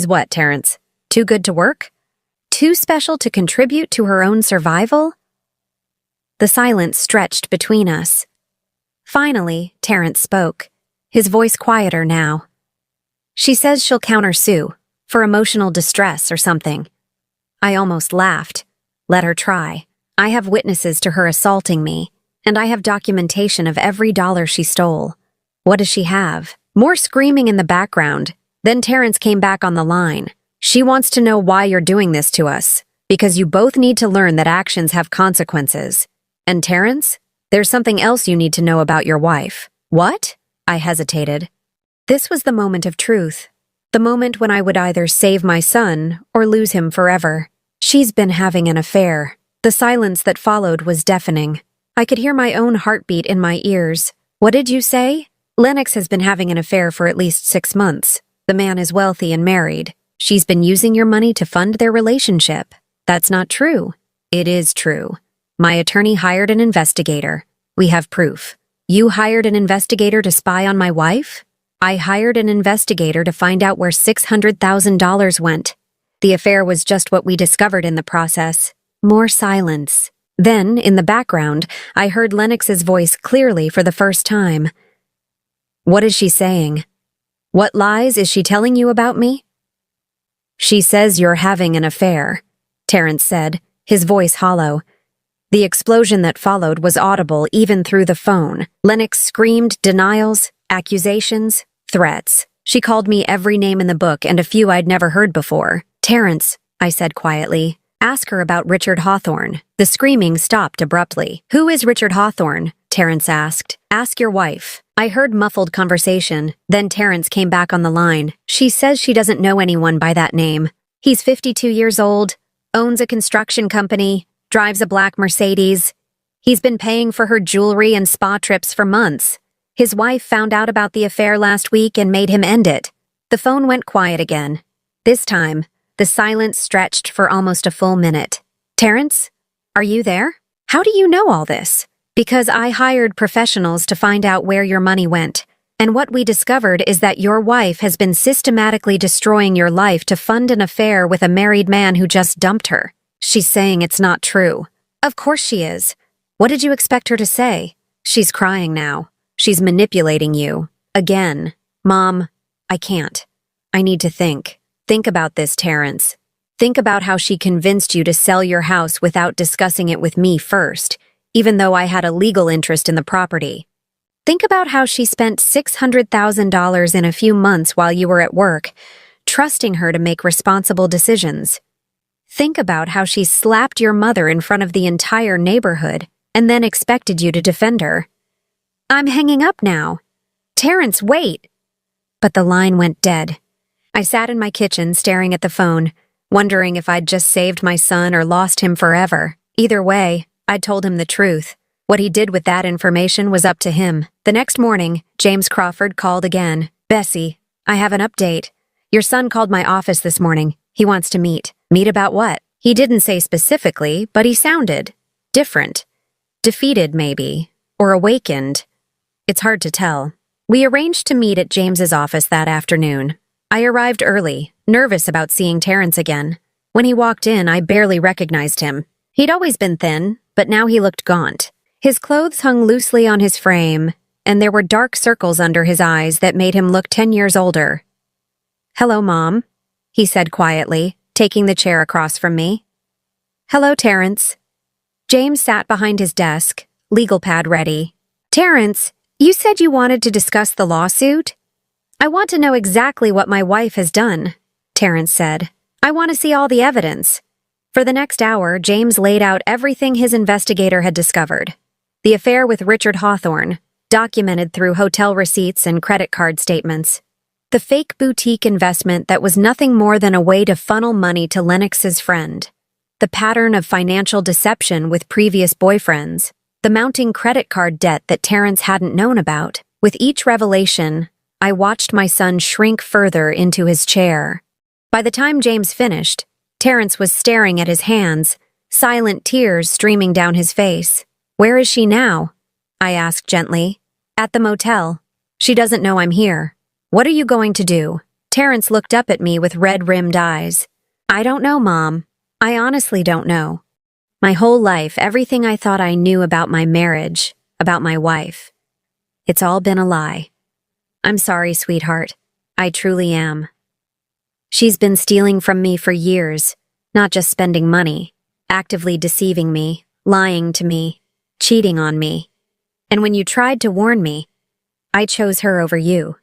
what, Terrence? Too good to work? Too special to contribute to her own survival? The silence stretched between us. Finally, Terrence spoke, his voice quieter now. She says she'll countersue, for emotional distress or something. I almost laughed. Let her try. I have witnesses to her assaulting me, and I have documentation of every dollar she stole. What does she have? More screaming in the background. Then Terrence came back on the line. She wants to know why you're doing this to us, because you both need to learn that actions have consequences. And Terrence, there's something else you need to know about your wife. What? I hesitated. This was the moment of truth. The moment when I would either save my son or lose him forever. She's been having an affair. The silence that followed was deafening. I could hear my own heartbeat in my ears. What did you say? Lennox has been having an affair for at least 6 months. The man is wealthy and married. She's been using your money to fund their relationship. That's not true. It is true. My attorney hired an investigator. We have proof. You hired an investigator to spy on my wife? I hired an investigator to find out where $600,000 went. The affair was just what we discovered in the process. More silence. Then, in the background, I heard Lennox's voice clearly for the first time. What is she saying? What lies is she telling you about me? She says you're having an affair, Terrence said, his voice hollow. The explosion that followed was audible even through the phone. Lennox screamed denials, accusations, threats. She called me every name in the book and a few I'd never heard before. Terrence, I said quietly, ask her about Richard Hawthorne. The screaming stopped abruptly. Who is Richard Hawthorne? Terrence asked. Ask your wife. I heard muffled conversation. Then Terrence came back on the line. She says she doesn't know anyone by that name. He's 52 years old, owns a construction company, drives a black Mercedes. He's been paying for her jewelry and spa trips for months. His wife found out about the affair last week and made him end it. The phone went quiet again. This time, the silence stretched for almost a full minute. Terrence, are you there? How do you know all this? Because I hired professionals to find out where your money went. And what we discovered is that your wife has been systematically destroying your life to fund an affair with a married man who just dumped her. She's saying it's not true. Of course she is. What did you expect her to say? She's crying now. She's manipulating you. Again. Mom, I can't. I need to think. Think about this, Terrence. Think about how she convinced you to sell your house without discussing it with me first, even though I had a legal interest in the property. Think about how she spent $600,000 in a few months while you were at work, trusting her to make responsible decisions. Think about how she slapped your mother in front of the entire neighborhood and then expected you to defend her. I'm hanging up now. Terrence, wait! But the line went dead. I sat in my kitchen staring at the phone, wondering if I'd just saved my son or lost him forever. Either way, I'd told him the truth. What he did with that information was up to him. The next morning, James Crawford called again. Bessie, I have an update. Your son called my office this morning. He wants to meet. Meet about what? He didn't say specifically, but he sounded different. Defeated, maybe. Or awakened. It's hard to tell. We arranged to meet at James's office that afternoon. I arrived early, nervous about seeing Terrence again. When he walked in, I barely recognized him. He'd always been thin, but now he looked gaunt. His clothes hung loosely on his frame, and there were dark circles under his eyes that made him look 10 years older. "Hello, Mom," he said quietly, taking the chair across from me. "Hello, Terrence." James sat behind his desk, legal pad ready. "Terrence, you said you wanted to discuss the lawsuit?" "I want to know exactly what my wife has done," Terrence said. "I want to see all the evidence." For the next hour, James laid out everything his investigator had discovered. The affair with Richard Hawthorne, documented through hotel receipts and credit card statements. The fake boutique investment that was nothing more than a way to funnel money to Lennox's friend. The pattern of financial deception with previous boyfriends. The mounting credit card debt that Terrence hadn't known about. With each revelation, I watched my son shrink further into his chair. By the time James finished, Terrence was staring at his hands, silent tears streaming down his face. "Where is she now?" I asked gently. "At the motel. She doesn't know I'm here." "What are you going to do?" Terrence looked up at me with red-rimmed eyes. "I don't know, Mom. I honestly don't know. My whole life, everything I thought I knew about my marriage, about my wife. It's all been a lie. I'm sorry, sweetheart. I truly am. She's been stealing from me for years, not just spending money, actively deceiving me, lying to me, cheating on me. And when you tried to warn me, I chose her over you.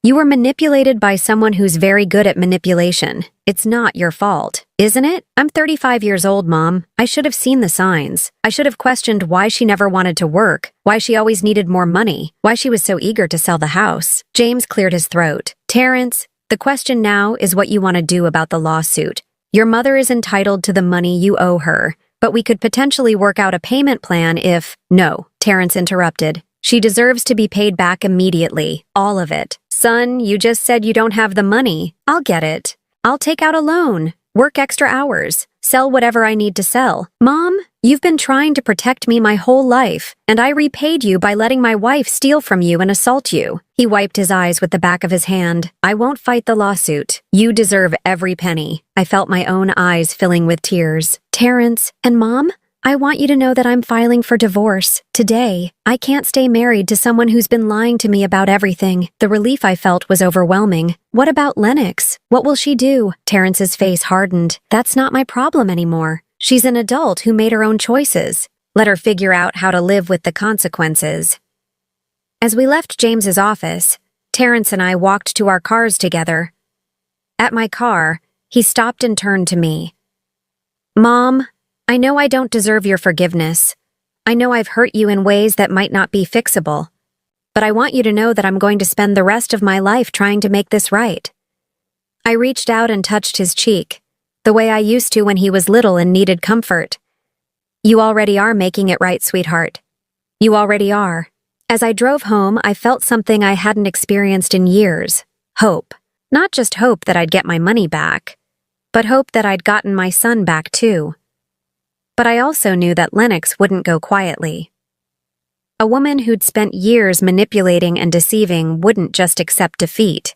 You were manipulated by someone who's very good at manipulation. It's not your fault, isn't it? I'm 35 years old, Mom. I should have seen the signs. I should have questioned why she never wanted to work, why she always needed more money, why she was so eager to sell the house." James cleared his throat. "Terrence, the question now is what you want to do about the lawsuit. Your mother is entitled to the money you owe her, but we could potentially work out a payment plan if—" "No," Terrence interrupted. "She deserves to be paid back immediately, all of it. Son, you just said you don't have the money. I'll get it. I'll take out a loan, work extra hours, sell whatever I need to sell. Mom, you've been trying to protect me my whole life, and I repaid you by letting my wife steal from you and assault you." He wiped his eyes with the back of his hand. "I won't fight the lawsuit. You deserve every penny." I felt my own eyes filling with tears. "Terrence, and Mom, I want you to know that I'm filing for divorce. Today, I can't stay married to someone who's been lying to me about everything." The relief I felt was overwhelming. "What about Lennox? What will she do?" Terrence's face hardened. "That's not my problem anymore. She's an adult who made her own choices. Let her figure out how to live with the consequences." As we left James's office, Terrence and I walked to our cars together. At my car, he stopped and turned to me. "Mom, I know I don't deserve your forgiveness. I know I've hurt you in ways that might not be fixable. But I want you to know that I'm going to spend the rest of my life trying to make this right." I reached out and touched his cheek, the way I used to when he was little and needed comfort. "You already are making it right, sweetheart. You already are." As I drove home, I felt something I hadn't experienced in years. Hope. Not just hope that I'd get my money back, but hope that I'd gotten my son back too. But I also knew that Lennox wouldn't go quietly. A woman who'd spent years manipulating and deceiving wouldn't just accept defeat.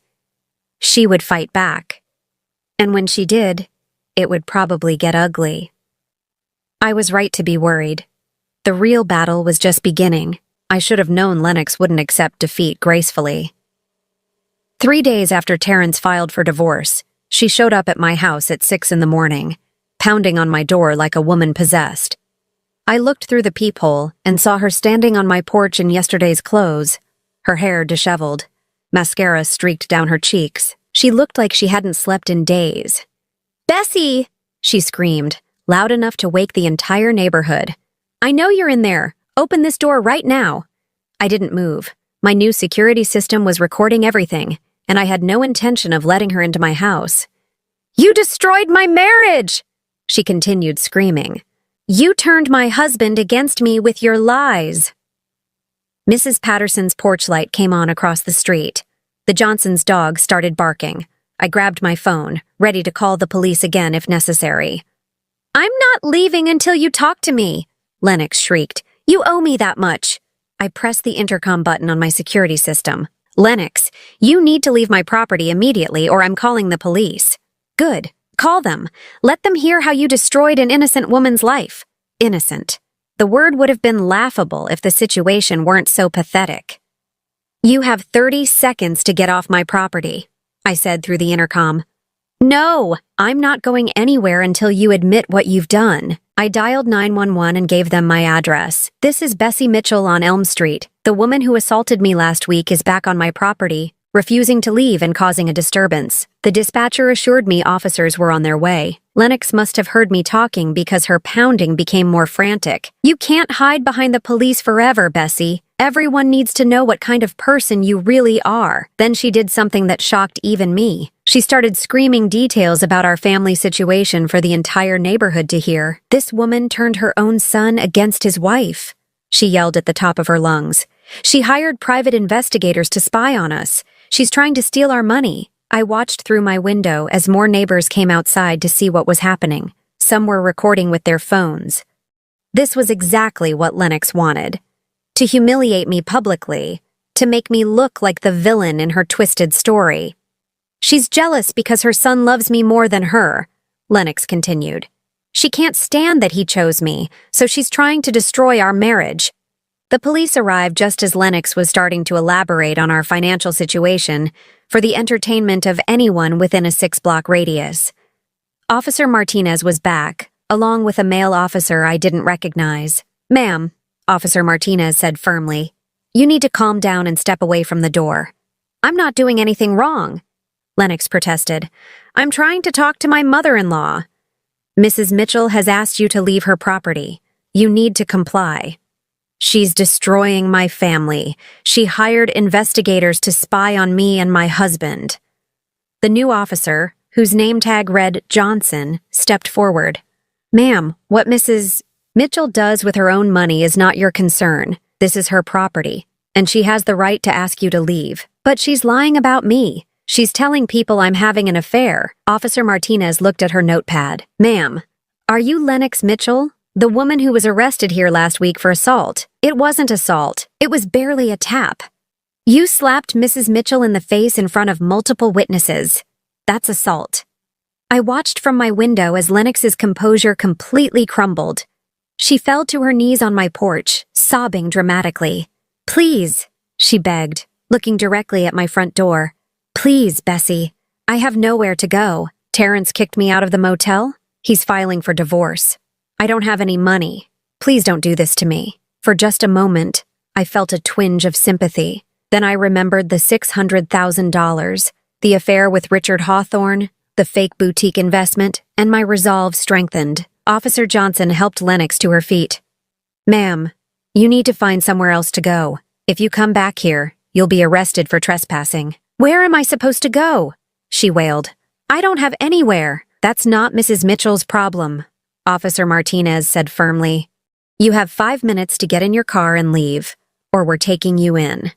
She would fight back. And when she did, it would probably get ugly. I was right to be worried. The real battle was just beginning. I should have known Lennox wouldn't accept defeat gracefully. 3 days after Terrence filed for divorce, she showed up at my house at 6 in the morning, pounding on my door like a woman possessed. I looked through the peephole and saw her standing on my porch in yesterday's clothes, her hair disheveled, mascara streaked down her cheeks. She looked like she hadn't slept in days. "Bessie!" she screamed, loud enough to wake the entire neighborhood. "I know you're in there. Open this door right now." I didn't move. My new security system was recording everything, and I had no intention of letting her into my house. "You destroyed my marriage!" she continued screaming. "You turned my husband against me with your lies." Mrs. Patterson's porch light came on across the street. The Johnsons' dog started barking. I grabbed my phone, ready to call the police again if necessary. "I'm not leaving until you talk to me," Lennox shrieked. "You owe me that much." I pressed the intercom button on my security system. "Lennox, you need to leave my property immediately or I'm calling the police." "Good. Call them. Let them hear how you destroyed an innocent woman's life." Innocent. The word would have been laughable if the situation weren't so pathetic. "You have 30 seconds to get off my property," I said through the intercom. "No, I'm not going anywhere until you admit what you've done." I dialed 911 and gave them my address. "This is Bessie Mitchell on Elm Street. The woman who assaulted me last week is back on my property, refusing to leave and causing a disturbance." The dispatcher assured me officers were on their way. Lennox must have heard me talking because her pounding became more frantic. "You can't hide behind the police forever, Bessie. Everyone needs to know what kind of person you really are." Then she did something that shocked even me. She started screaming details about our family situation for the entire neighborhood to hear. "This woman turned her own son against his wife," she yelled at the top of her lungs. "She hired private investigators to spy on us. She's trying to steal our money." I watched through my window as more neighbors came outside to see what was happening. Some were recording with their phones. This was exactly what Lennox wanted. To humiliate me publicly, to make me look like the villain in her twisted story. "She's jealous because her son loves me more than her," Lennox continued. "She can't stand that he chose me, so she's trying to destroy our marriage." The police arrived just as Lennox was starting to elaborate on our financial situation for the entertainment of anyone within a 6-block radius. Officer Martinez was back, along with a male officer I didn't recognize. "Ma'am," Officer Martinez said firmly, "you need to calm down and step away from the door." "I'm not doing anything wrong," Lennox protested. "I'm trying to talk to my mother-in-law." "Mrs. Mitchell has asked you to leave her property. You need to comply." "She's destroying my family. She hired investigators to spy on me and my husband." The new officer, whose name tag read Johnson, stepped forward. "Ma'am, what Mrs. Mitchell does with her own money is not your concern. This is her property, and she has the right to ask you to leave. But she's lying about me. She's telling people I'm having an affair." Officer Martinez looked at her notepad. "Ma'am, are you Lennox Mitchell? The woman who was arrested here last week for assault?" "It wasn't assault. It was barely a tap." "You slapped Mrs. Mitchell in the face in front of multiple witnesses. That's assault." I watched from my window as Lennox's composure completely crumbled. She fell to her knees on my porch, sobbing dramatically. "Please," she begged, looking directly at my front door. "Please, Bessie. I have nowhere to go. Terrence kicked me out of the motel. He's filing for divorce. I don't have any money. Please don't do this to me." For just a moment, I felt a twinge of sympathy. Then I remembered the $600,000, the affair with Richard Hawthorne, the fake boutique investment, and my resolve strengthened. Officer Johnson helped Lennox to her feet. "Ma'am, you need to find somewhere else to go. If you come back here, you'll be arrested for trespassing." "Where am I supposed to go?" she wailed. "I don't have anywhere." "That's not Mrs. Mitchell's problem," Officer Martinez said firmly. "You have 5 minutes to get in your car and leave, or we're taking you in."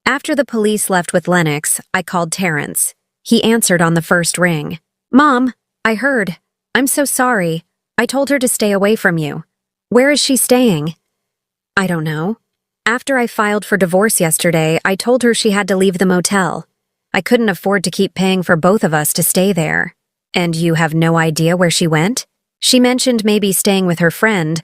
After the police left with Lennox, I called Terrence. He answered on the first ring. "Mom, I heard. I'm so sorry. I told her to stay away from you. Where is she staying?" "I don't know. After I filed for divorce yesterday, I told her she had to leave the motel. I couldn't afford to keep paying for both of us to stay there." "And you have no idea where she went?" "She mentioned maybe staying with her friend,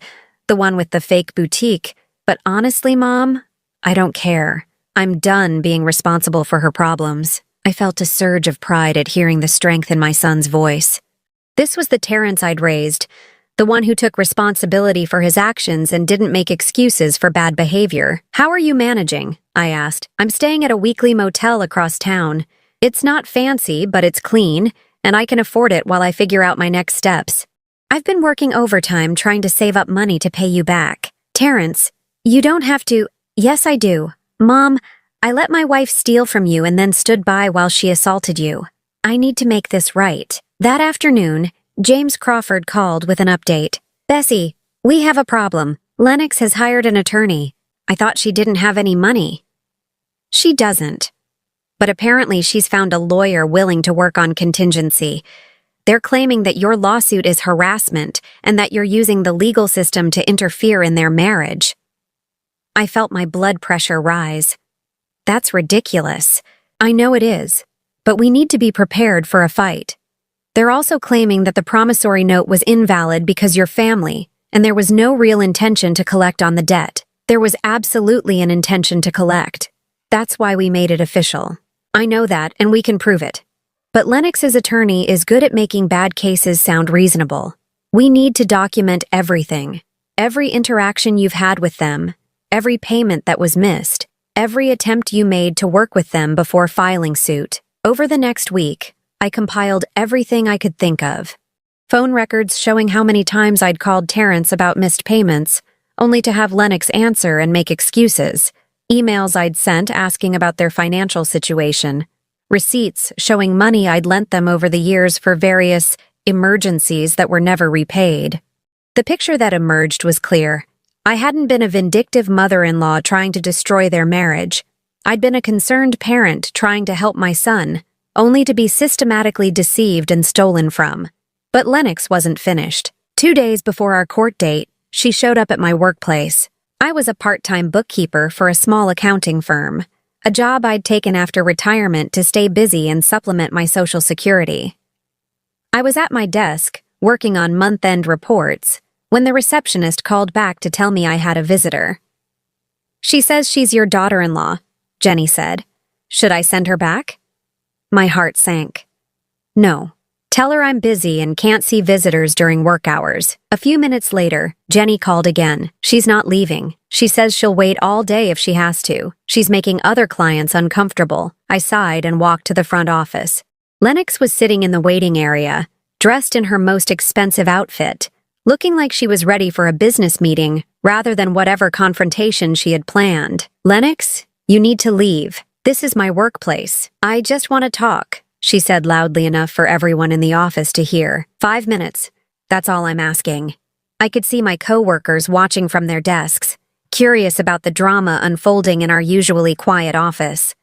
the one with the fake boutique, but honestly, Mom, I don't care. I'm done being responsible for her problems." I felt a surge of pride at hearing the strength in my son's voice. This was the Terrence I'd raised, the one who took responsibility for his actions and didn't make excuses for bad behavior. "How are you managing?" I asked. "I'm staying at a weekly motel across town. It's not fancy, but it's clean, and I can afford it while I figure out my next steps. I've been working overtime trying to save up money to pay you back." "Terrence, you don't have to—" "Yes, I do. Mom, I let my wife steal from you and then stood by while she assaulted you. I need to make this right." That afternoon, James Crawford called with an update. "Bessie, we have a problem. Lennox has hired an attorney. I thought she didn't have any money." She doesn't. But apparently she's found a lawyer willing to work on contingency. They're claiming that your lawsuit is harassment and that you're using the legal system to interfere in their marriage. I felt my blood pressure rise. That's ridiculous. I know it is, but we need to be prepared for a fight. They're also claiming that the promissory note was invalid because your family, and there was no real intention to collect on the debt. There was absolutely an intention to collect. That's why we made it official. I know that, and we can prove it. But Lennox's attorney is good at making bad cases sound reasonable. We need to document everything. Every interaction you've had with them, every payment that was missed, every attempt you made to work with them before filing suit. Over the next week, I compiled everything I could think of. Phone records showing how many times I'd called Terrence about missed payments, only to have Lennox answer and make excuses. Emails I'd sent asking about their financial situation. Receipts showing money I'd lent them over the years for various emergencies that were never repaid. The picture that emerged was clear. I hadn't been a vindictive mother-in-law trying to destroy their marriage. I'd been a concerned parent trying to help my son, only to be systematically deceived and stolen from. But Lennox wasn't finished. 2 days before our court date, she showed up at my workplace. I was a part-time bookkeeper for a small accounting firm, a job I'd taken after retirement to stay busy and supplement my Social Security. I was at my desk, working on month-end reports, when the receptionist called back to tell me I had a visitor. "She says she's your daughter-in-law," Jenny said. "Should I send her back?" My heart sank. "No. Tell her I'm busy and can't see visitors during work hours." A few minutes later, Jenny called again. "She's not leaving. She says she'll wait all day if she has to. She's making other clients uncomfortable." I sighed and walked to the front office. Lennox was sitting in the waiting area, dressed in her most expensive outfit, looking like she was ready for a business meeting rather than whatever confrontation she had planned. "Lennox, you need to leave. This is my workplace. I just want to talk," she said loudly enough for everyone in the office to hear. 5 minutes. That's all I'm asking." I could see my co-workers watching from their desks, curious about the drama unfolding in our usually quiet office.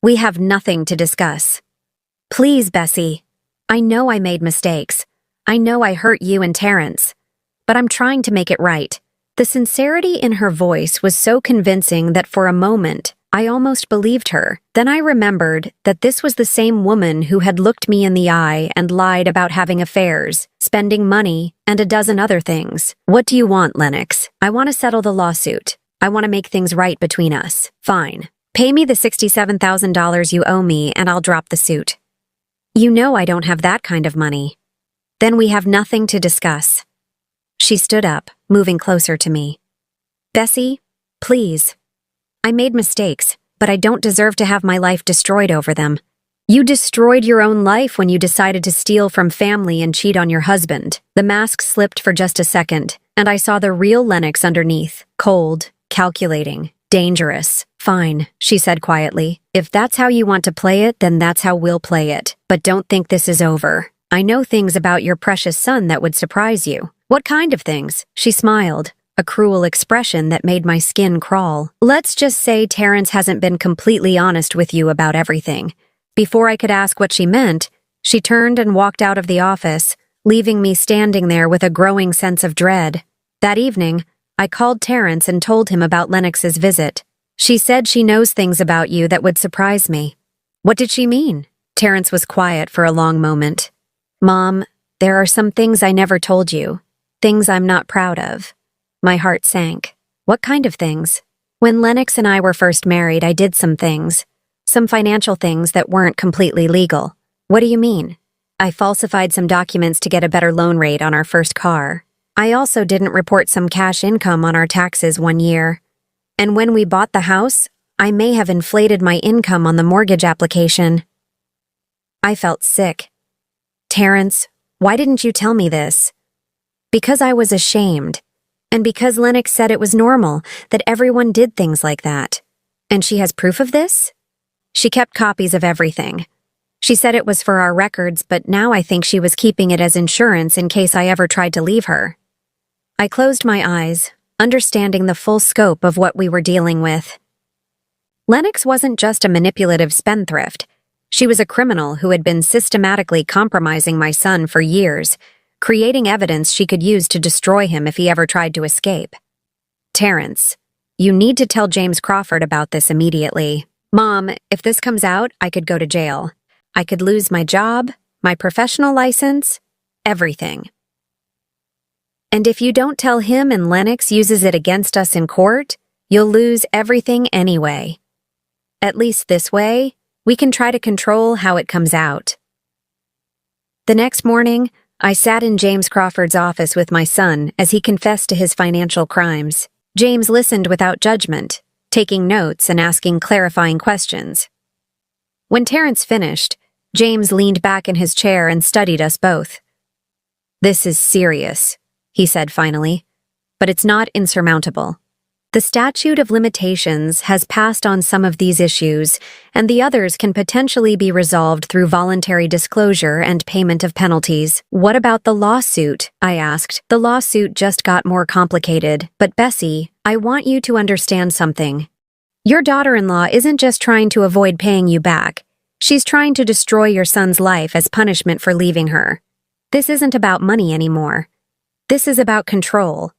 "We have nothing to discuss." "Please, Bessie. I know I made mistakes. I know I hurt you and Terrence. But I'm trying to make it right." The sincerity in her voice was so convincing that for a moment, I almost believed her. Then I remembered that this was the same woman who had looked me in the eye and lied about having affairs, spending money, and a dozen other things. "What do you want, Lennox?" "I want to settle the lawsuit. I want to make things right between us." "Fine. Pay me the $67,000 you owe me and I'll drop the suit." "You know I don't have that kind of money." "Then we have nothing to discuss." She stood up, moving closer to me. "Bessie, please. I made mistakes, but I don't deserve to have my life destroyed over them. You destroyed your own life when you decided to steal from family and cheat on your husband." The mask slipped for just a second, and I saw the real Lennox underneath, cold, calculating, dangerous. "Fine," she said quietly. "If that's how you want to play it, then that's how we'll play it. But don't think this is over. I know things about your precious son that would surprise you." "What kind of things?" She smiled, a cruel expression that made my skin crawl. "Let's just say Terrence hasn't been completely honest with you about everything." Before I could ask what she meant, she turned and walked out of the office, leaving me standing there with a growing sense of dread. That evening, I called Terrence and told him about Lennox's visit. "She said she knows things about you that would surprise me." "What did she mean?" Terrence was quiet for a long moment. "Mom, there are some things I never told you. Things I'm not proud of." My heart sank. "What kind of things?" "When Lennox and I were first married, I did some things. Some financial things that weren't completely legal." "What do you mean?" "I falsified some documents to get a better loan rate on our first car. I also didn't report some cash income on our taxes one year. And when we bought the house, I may have inflated my income on the mortgage application." I felt sick. "Terrence, why didn't you tell me this?" "Because I was ashamed. And because Lennox said it was normal, that everyone did things like that." "And she has proof of this?" "She kept copies of everything. She said it was for our records, but now I think she was keeping it as insurance in case I ever tried to leave her." I closed my eyes, understanding the full scope of what we were dealing with. Lennox wasn't just a manipulative spendthrift. She was a criminal who had been systematically compromising my son for years, creating evidence she could use to destroy him if he ever tried to escape. "Terrence, you need to tell James Crawford about this immediately." "Mom, if this comes out, I could go to jail. I could lose my job, my professional license, everything." And if you don't tell him and Lennox uses it against us in court, you'll lose everything anyway. At least this way, we can try to control how it comes out. The next morning, I sat in James Crawford's office with my son as he confessed to his financial crimes. James listened without judgment, taking notes and asking clarifying questions. When Terrence finished, James leaned back in his chair and studied us both. "This is serious," he said finally, "but it's not insurmountable. The statute of limitations has passed on some of these issues, and the others can potentially be resolved through voluntary disclosure and payment of penalties." "What about the lawsuit?" I asked. "The lawsuit just got more complicated, but Bessie, I want you to understand something. Your daughter-in-law isn't just trying to avoid paying you back. She's trying to destroy your son's life as punishment for leaving her. This isn't about money anymore. This is about control."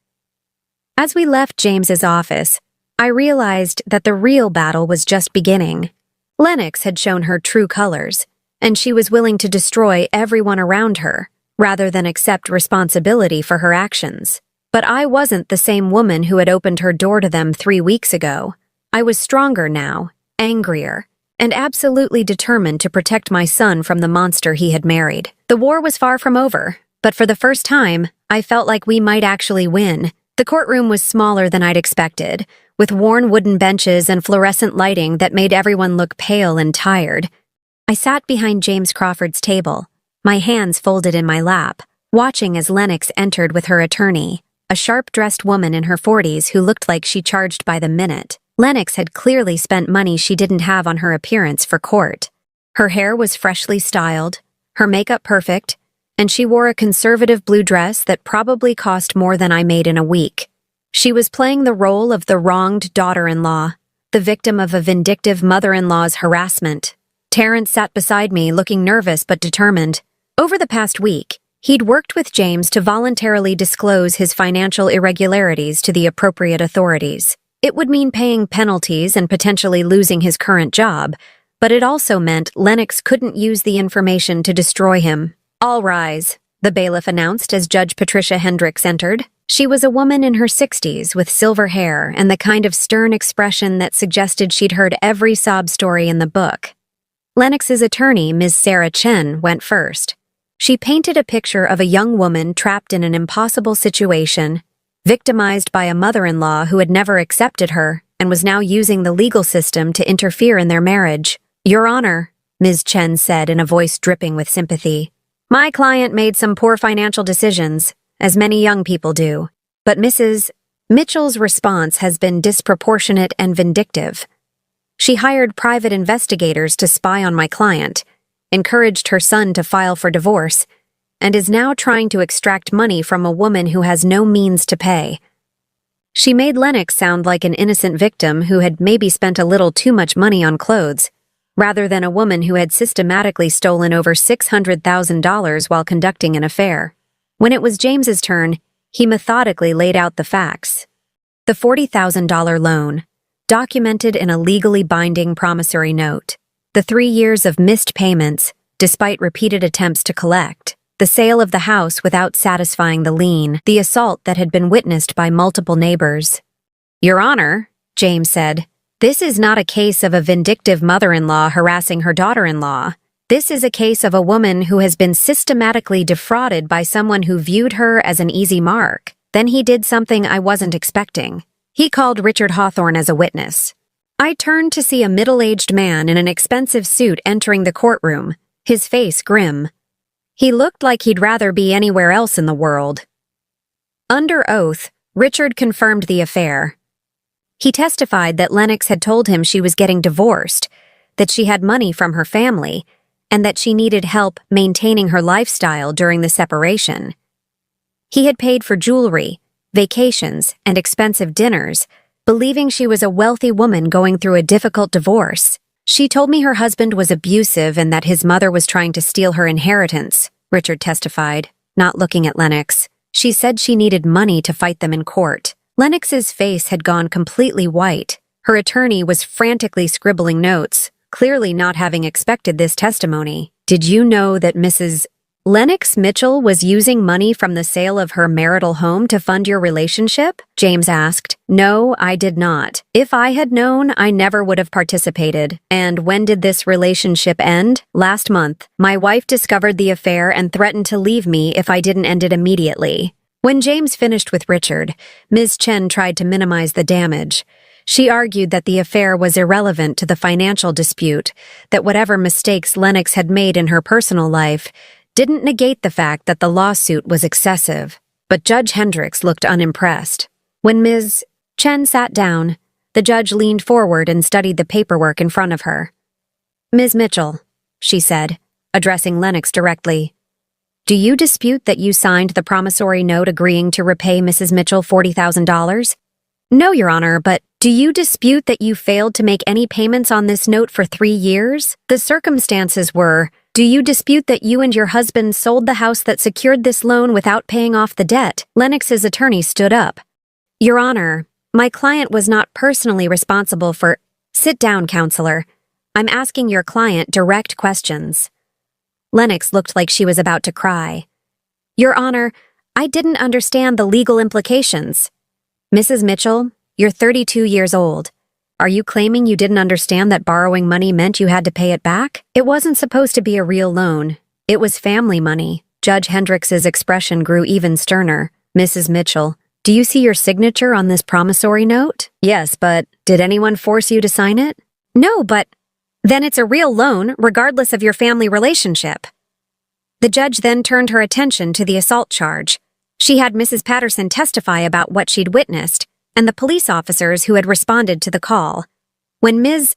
As we left James's office, I realized that the real battle was just beginning. Lennox had shown her true colors, and she was willing to destroy everyone around her, rather than accept responsibility for her actions. But I wasn't the same woman who had opened her door to them 3 weeks ago. I was stronger now, angrier, and absolutely determined to protect my son from the monster he had married. The war was far from over, but for the first time, I felt like we might actually win. The courtroom was smaller than I'd expected, with worn wooden benches and fluorescent lighting that made everyone look pale and tired. I sat behind James Crawford's table, my hands folded in my lap, watching as Lennox entered with her attorney, a sharp-dressed woman in her 40s who looked like she charged by the minute. Lennox had clearly spent money she didn't have on her appearance for court. Her hair was freshly styled, her makeup perfect, and she wore a conservative blue dress that probably cost more than I made in a week. She was playing the role of the wronged daughter-in-law, the victim of a vindictive mother-in-law's harassment. Terrence sat beside me, looking nervous but determined. Over the past week, he'd worked with James to voluntarily disclose his financial irregularities to the appropriate authorities. It would mean paying penalties and potentially losing his current job, but it also meant Lennox couldn't use the information to destroy him. "All rise," the bailiff announced as Judge Patricia Hendricks entered. She was a woman in her 60s with silver hair and the kind of stern expression that suggested she'd heard every sob story in the book. Lennox's attorney, Ms. Sarah Chen, went first. She painted a picture of a young woman trapped in an impossible situation, victimized by a mother-in-law who had never accepted her and was now using the legal system to interfere in their marriage. "Your Honor," Ms. Chen said in a voice dripping with sympathy, "my client made some poor financial decisions, as many young people do, but Mrs. Mitchell's response has been disproportionate and vindictive. She hired private investigators to spy on my client, encouraged her son to file for divorce, and is now trying to extract money from a woman who has no means to pay. She made Lennox sound like an innocent victim who had maybe spent a little too much money on clothes, rather than a woman who had systematically stolen over $600,000 while conducting an affair." When it was James's turn, he methodically laid out the facts. The $40,000 loan, documented in a legally binding promissory note. The 3 years of missed payments, despite repeated attempts to collect. The sale of the house without satisfying the lien. The assault that had been witnessed by multiple neighbors. "Your Honor," James said, "this is not a case of a vindictive mother-in-law harassing her daughter-in-law. This is a case of a woman who has been systematically defrauded by someone who viewed her as an easy mark. Then he did something I wasn't expecting. He called Richard Hawthorne as a witness. I turned to see a middle-aged man in an expensive suit entering the courtroom, his face grim. He looked like he'd rather be anywhere else in the world. Under oath, Richard confirmed the affair. He testified that Lennox had told him she was getting divorced, that she had money from her family, and that she needed help maintaining her lifestyle during the separation. He had paid for jewelry, vacations, and expensive dinners, believing she was a wealthy woman going through a difficult divorce. She told me her husband was abusive and that his mother was trying to steal her inheritance, Richard testified, not looking at Lennox. She said she needed money to fight them in court. Lennox's face had gone completely white. Her attorney was frantically scribbling notes, clearly not having expected this testimony. "Did you know that Mrs. Lennox Mitchell was using money from the sale of her marital home to fund your relationship? James asked. No, I did not. If I had known, I never would have participated. And when did this relationship end? Last month. My wife discovered the affair and threatened to leave me if I didn't end it immediately. When James finished with Richard, Ms. Chen tried to minimize the damage. She argued that the affair was irrelevant to the financial dispute, that whatever mistakes Lennox had made in her personal life didn't negate the fact that the lawsuit was excessive. But Judge Hendricks looked unimpressed. When Ms. Chen sat down, the judge leaned forward and studied the paperwork in front of her. Ms. Mitchell, she said, addressing Lennox directly, do you dispute that you signed the promissory note agreeing to repay Mrs. Mitchell $40,000? No, Your Honor, but do you dispute that you failed to make any payments on this note for 3 years? The circumstances were, do you dispute that you and your husband sold the house that secured this loan without paying off the debt? Lennox's attorney stood up. Your Honor, my client was not personally responsible for— Sit down, counselor. I'm asking your client direct questions. Lennox looked like she was about to cry. Your Honor, I didn't understand the legal implications. Mrs. Mitchell, you're 32 years old. Are you claiming you didn't understand that borrowing money meant you had to pay it back? It wasn't supposed to be a real loan. It was family money. Judge Hendricks's expression grew even sterner. Mrs. Mitchell, do you see your signature on this promissory note? Yes, but did anyone force you to sign it? No, but then it's a real loan, regardless of your family relationship. The judge then turned her attention to the assault charge. She had Mrs. Patterson testify about what she'd witnessed, and the police officers who had responded to the call. When Ms.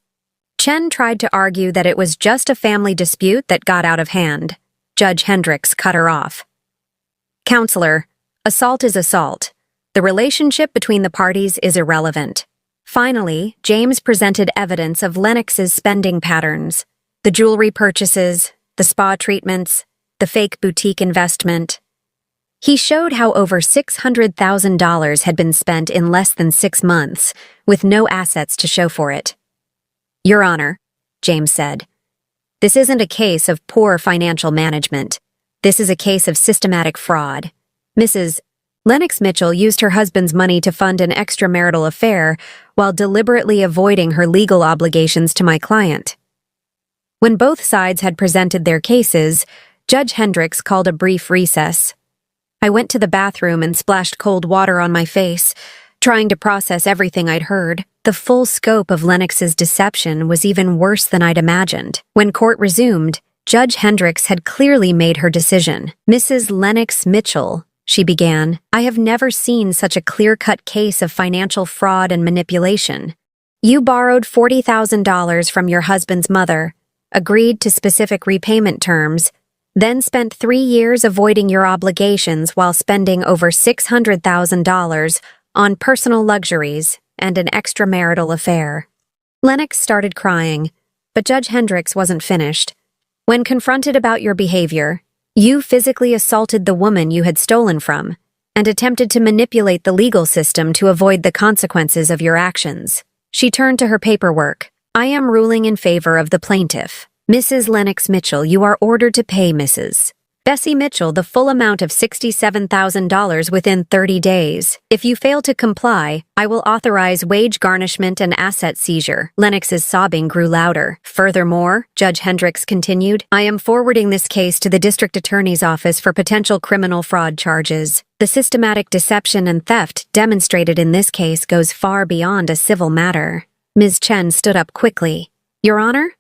Chen tried to argue that it was just a family dispute that got out of hand, Judge Hendricks cut her off. Counselor, assault is assault. The relationship between the parties is irrelevant. Finally, James presented evidence of Lennox's spending patterns, the jewelry purchases, the spa treatments, the fake boutique investment. He showed how over $600,000 had been spent in less than 6 months, with no assets to show for it. Your Honor, James said, this isn't a case of poor financial management. This is a case of systematic fraud. Mrs. Lennox Mitchell used her husband's money to fund an extramarital affair while deliberately avoiding her legal obligations to my client. When both sides had presented their cases, Judge Hendricks called a brief recess. I went to the bathroom and splashed cold water on my face, trying to process everything I'd heard. The full scope of Lennox's deception was even worse than I'd imagined. When court resumed, Judge Hendricks had clearly made her decision. Mrs. Lennox Mitchell, she began, I have never seen such a clear-cut case of financial fraud and manipulation. You borrowed $40,000 from your husband's mother, agreed to specific repayment terms, then spent 3 years avoiding your obligations while spending over $600,000 on personal luxuries and an extramarital affair. Lennox started crying, but Judge Hendricks wasn't finished. When confronted about your behavior, you physically assaulted the woman you had stolen from and attempted to manipulate the legal system to avoid the consequences of your actions. She turned to her paperwork. I am ruling in favor of the plaintiff. Mrs. Lennox Mitchell, you are ordered to pay Mrs. Bessie Mitchell the full amount of $67,000 within 30 days. If you fail to comply, I will authorize wage garnishment and asset seizure. Lennox's sobbing grew louder. Furthermore, Judge Hendricks continued, I am forwarding this case to the district attorney's office for potential criminal fraud charges. The systematic deception and theft demonstrated in this case goes far beyond a civil matter. Ms. Chen stood up quickly. Your Honor,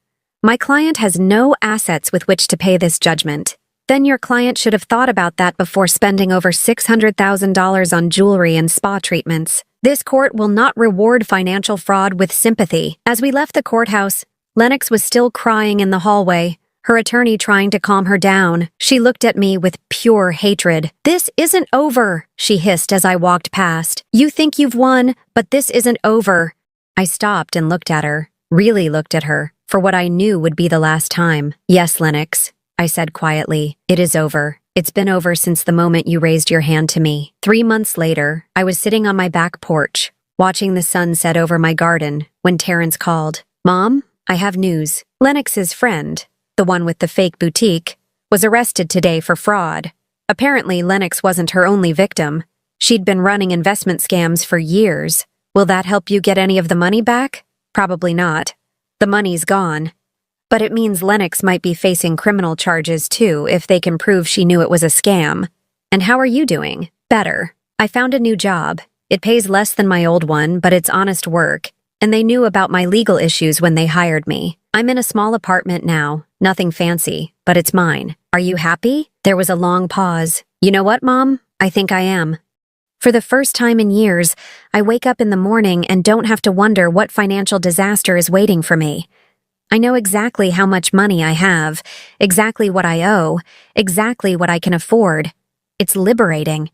my client has no assets with which to pay this judgment. Then your client should have thought about that before spending over $600,000 on jewelry and spa treatments. This court will not reward financial fraud with sympathy. As we left the courthouse, Lennox was still crying in the hallway, her attorney trying to calm her down. She looked at me with pure hatred. This isn't over, she hissed as I walked past. You think you've won, but this isn't over. I stopped and looked at her, really looked at her, for what I knew would be the last time. Yes, Lennox, I said quietly, it is over. It's been over since the moment you raised your hand to me. 3 months later, I was sitting on my back porch, watching the sun set over my garden, when Terrence called. Mom, I have news. Lennox's friend, the one with the fake boutique, was arrested today for fraud. Apparently, Lennox wasn't her only victim. She'd been running investment scams for years. Will that help you get any of the money back? Probably not. The money's gone. But it means Lennox might be facing criminal charges too if they can prove she knew it was a scam. And how are you doing? Better. I found a new job. It pays less than my old one, but it's honest work. And they knew about my legal issues when they hired me. I'm in a small apartment now, nothing fancy, but it's mine. Are you happy? There was a long pause. You know what, Mom? I think I am. For the first time in years, I wake up in the morning and don't have to wonder what financial disaster is waiting for me. I know exactly how much money I have, exactly what I owe, exactly what I can afford. It's liberating.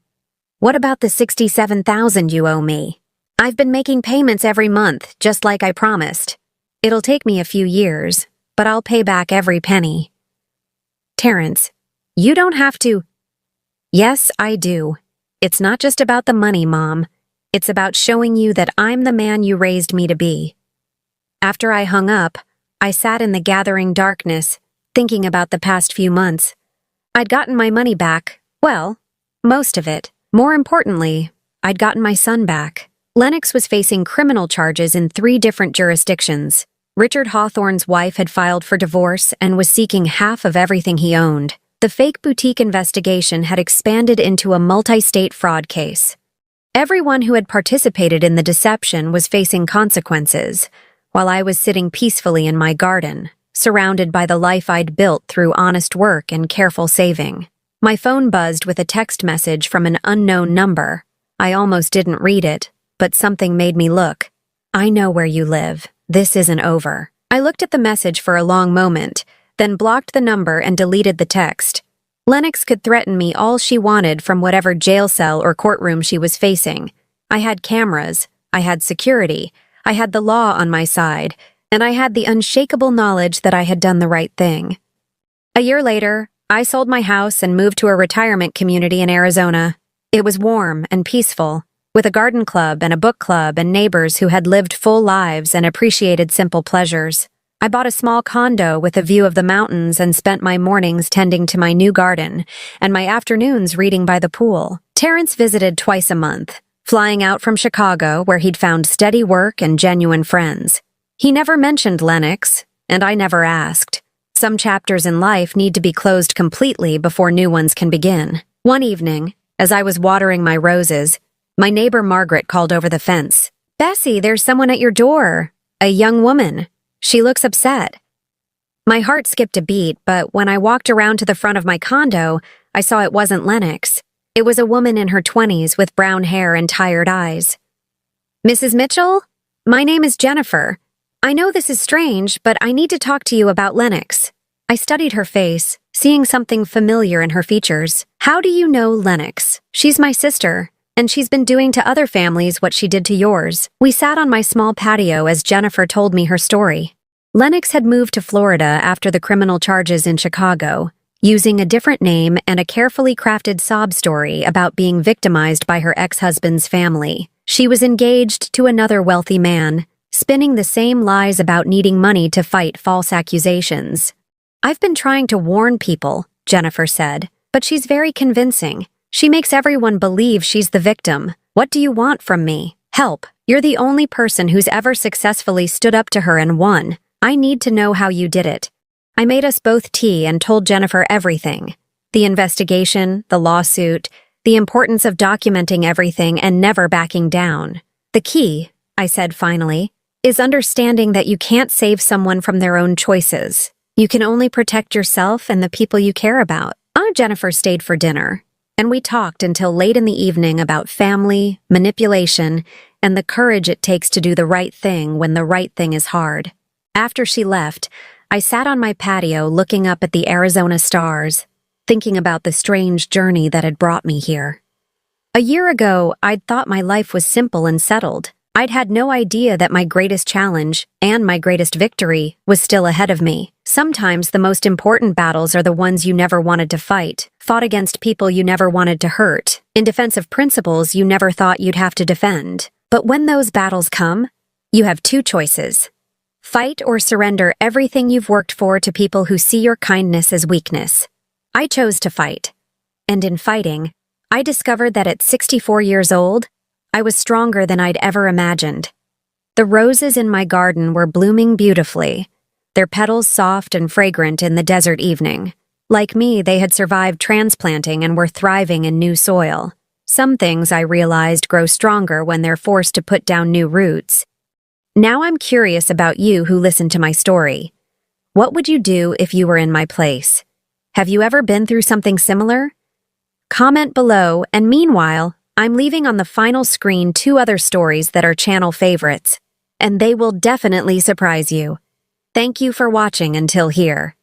What about the $67,000 you owe me? I've been making payments every month, just like I promised. It'll take me a few years, but I'll pay back every penny. Terrence, you don't have to. Yes, I do. It's not just about the money, Mom. It's about showing you that I'm the man you raised me to be. After I hung up, I sat in the gathering darkness, thinking about the past few months. I'd gotten my money back. Well, most of it. More importantly, I'd gotten my son back. Lennox was facing criminal charges in 3 different jurisdictions. Richard Hawthorne's wife had filed for divorce and was seeking half of everything he owned. The fake boutique investigation had expanded into a multi-state fraud case. Everyone who had participated in the deception was facing consequences, while I was sitting peacefully in my garden, surrounded by the life I'd built through honest work and careful saving. My phone buzzed with a text message from an unknown number. I almost didn't read it, but something made me look. I know where you live. This isn't over. I looked at the message for a long moment, then blocked the number and deleted the text. Lennox could threaten me all she wanted from whatever jail cell or courtroom she was facing. I had cameras, I had security, I had the law on my side, and I had the unshakable knowledge that I had done the right thing. A year later, I sold my house and moved to a retirement community in Arizona. It was warm and peaceful, with a garden club and a book club and neighbors who had lived full lives and appreciated simple pleasures. I bought a small condo with a view of the mountains and spent my mornings tending to my new garden and my afternoons reading by the pool. Terrence visited twice a month, flying out from Chicago where he'd found steady work and genuine friends. He never mentioned Lennox, and I never asked. Some chapters in life need to be closed completely before new ones can begin. One evening, as I was watering my roses, my neighbor Margaret called over the fence. "Bessie, there's someone at your door. A young woman. She looks upset." My heart skipped a beat, but when I walked around to the front of my condo, I saw it wasn't Lennox. It was a woman in her 20s with brown hair and tired eyes. "Mrs. Mitchell? My name is Jennifer. I know this is strange, but I need to talk to you about Lennox." I studied her face, seeing something familiar in her features. "How do you know Lennox? She's my sister, and she's been doing to other families what she did to yours." We sat on my small patio as Jennifer told me her story. Lennox had moved to Florida after the criminal charges in Chicago, using a different name and a carefully crafted sob story about being victimized by her ex-husband's family. She was engaged to another wealthy man, spinning the same lies about needing money to fight false accusations. "I've been trying to warn people," Jennifer said, "but she's very convincing. She makes everyone believe she's the victim. What do you want from me? Help. You're the only person who's ever successfully stood up to her and won. I need to know how you did it." I made us both tea and told Jennifer everything. The investigation, the lawsuit, the importance of documenting everything and never backing down. "The key," I said finally, "is understanding that you can't save someone from their own choices. You can only protect yourself and the people you care about." Aunt Jennifer stayed for dinner, and we talked until late in the evening about family, manipulation, and the courage it takes to do the right thing when the right thing is hard. After she left, I sat on my patio looking up at the Arizona stars, thinking about the strange journey that had brought me here. A year ago, I'd thought my life was simple and settled. I'd had no idea that my greatest challenge, and my greatest victory, was still ahead of me. Sometimes the most important battles are the ones you never wanted to fight, fought against people you never wanted to hurt, in defense of principles you never thought you'd have to defend. But when those battles come, you have 2 choices. Fight or surrender everything you've worked for to people who see your kindness as weakness. I chose to fight. And in fighting, I discovered that at 64 years old, I was stronger than I'd ever imagined. The roses in my garden were blooming beautifully, their petals soft and fragrant in the desert evening. Like me, they had survived transplanting and were thriving in new soil. Some things, I realized, grow stronger when they're forced to put down new roots. Now I'm curious about you who listened to my story. What would you do if you were in my place? Have you ever been through something similar? Comment below, and meanwhile, I'm leaving on the final screen 2 other stories that are channel favorites, and they will definitely surprise you. Thank you for watching until here.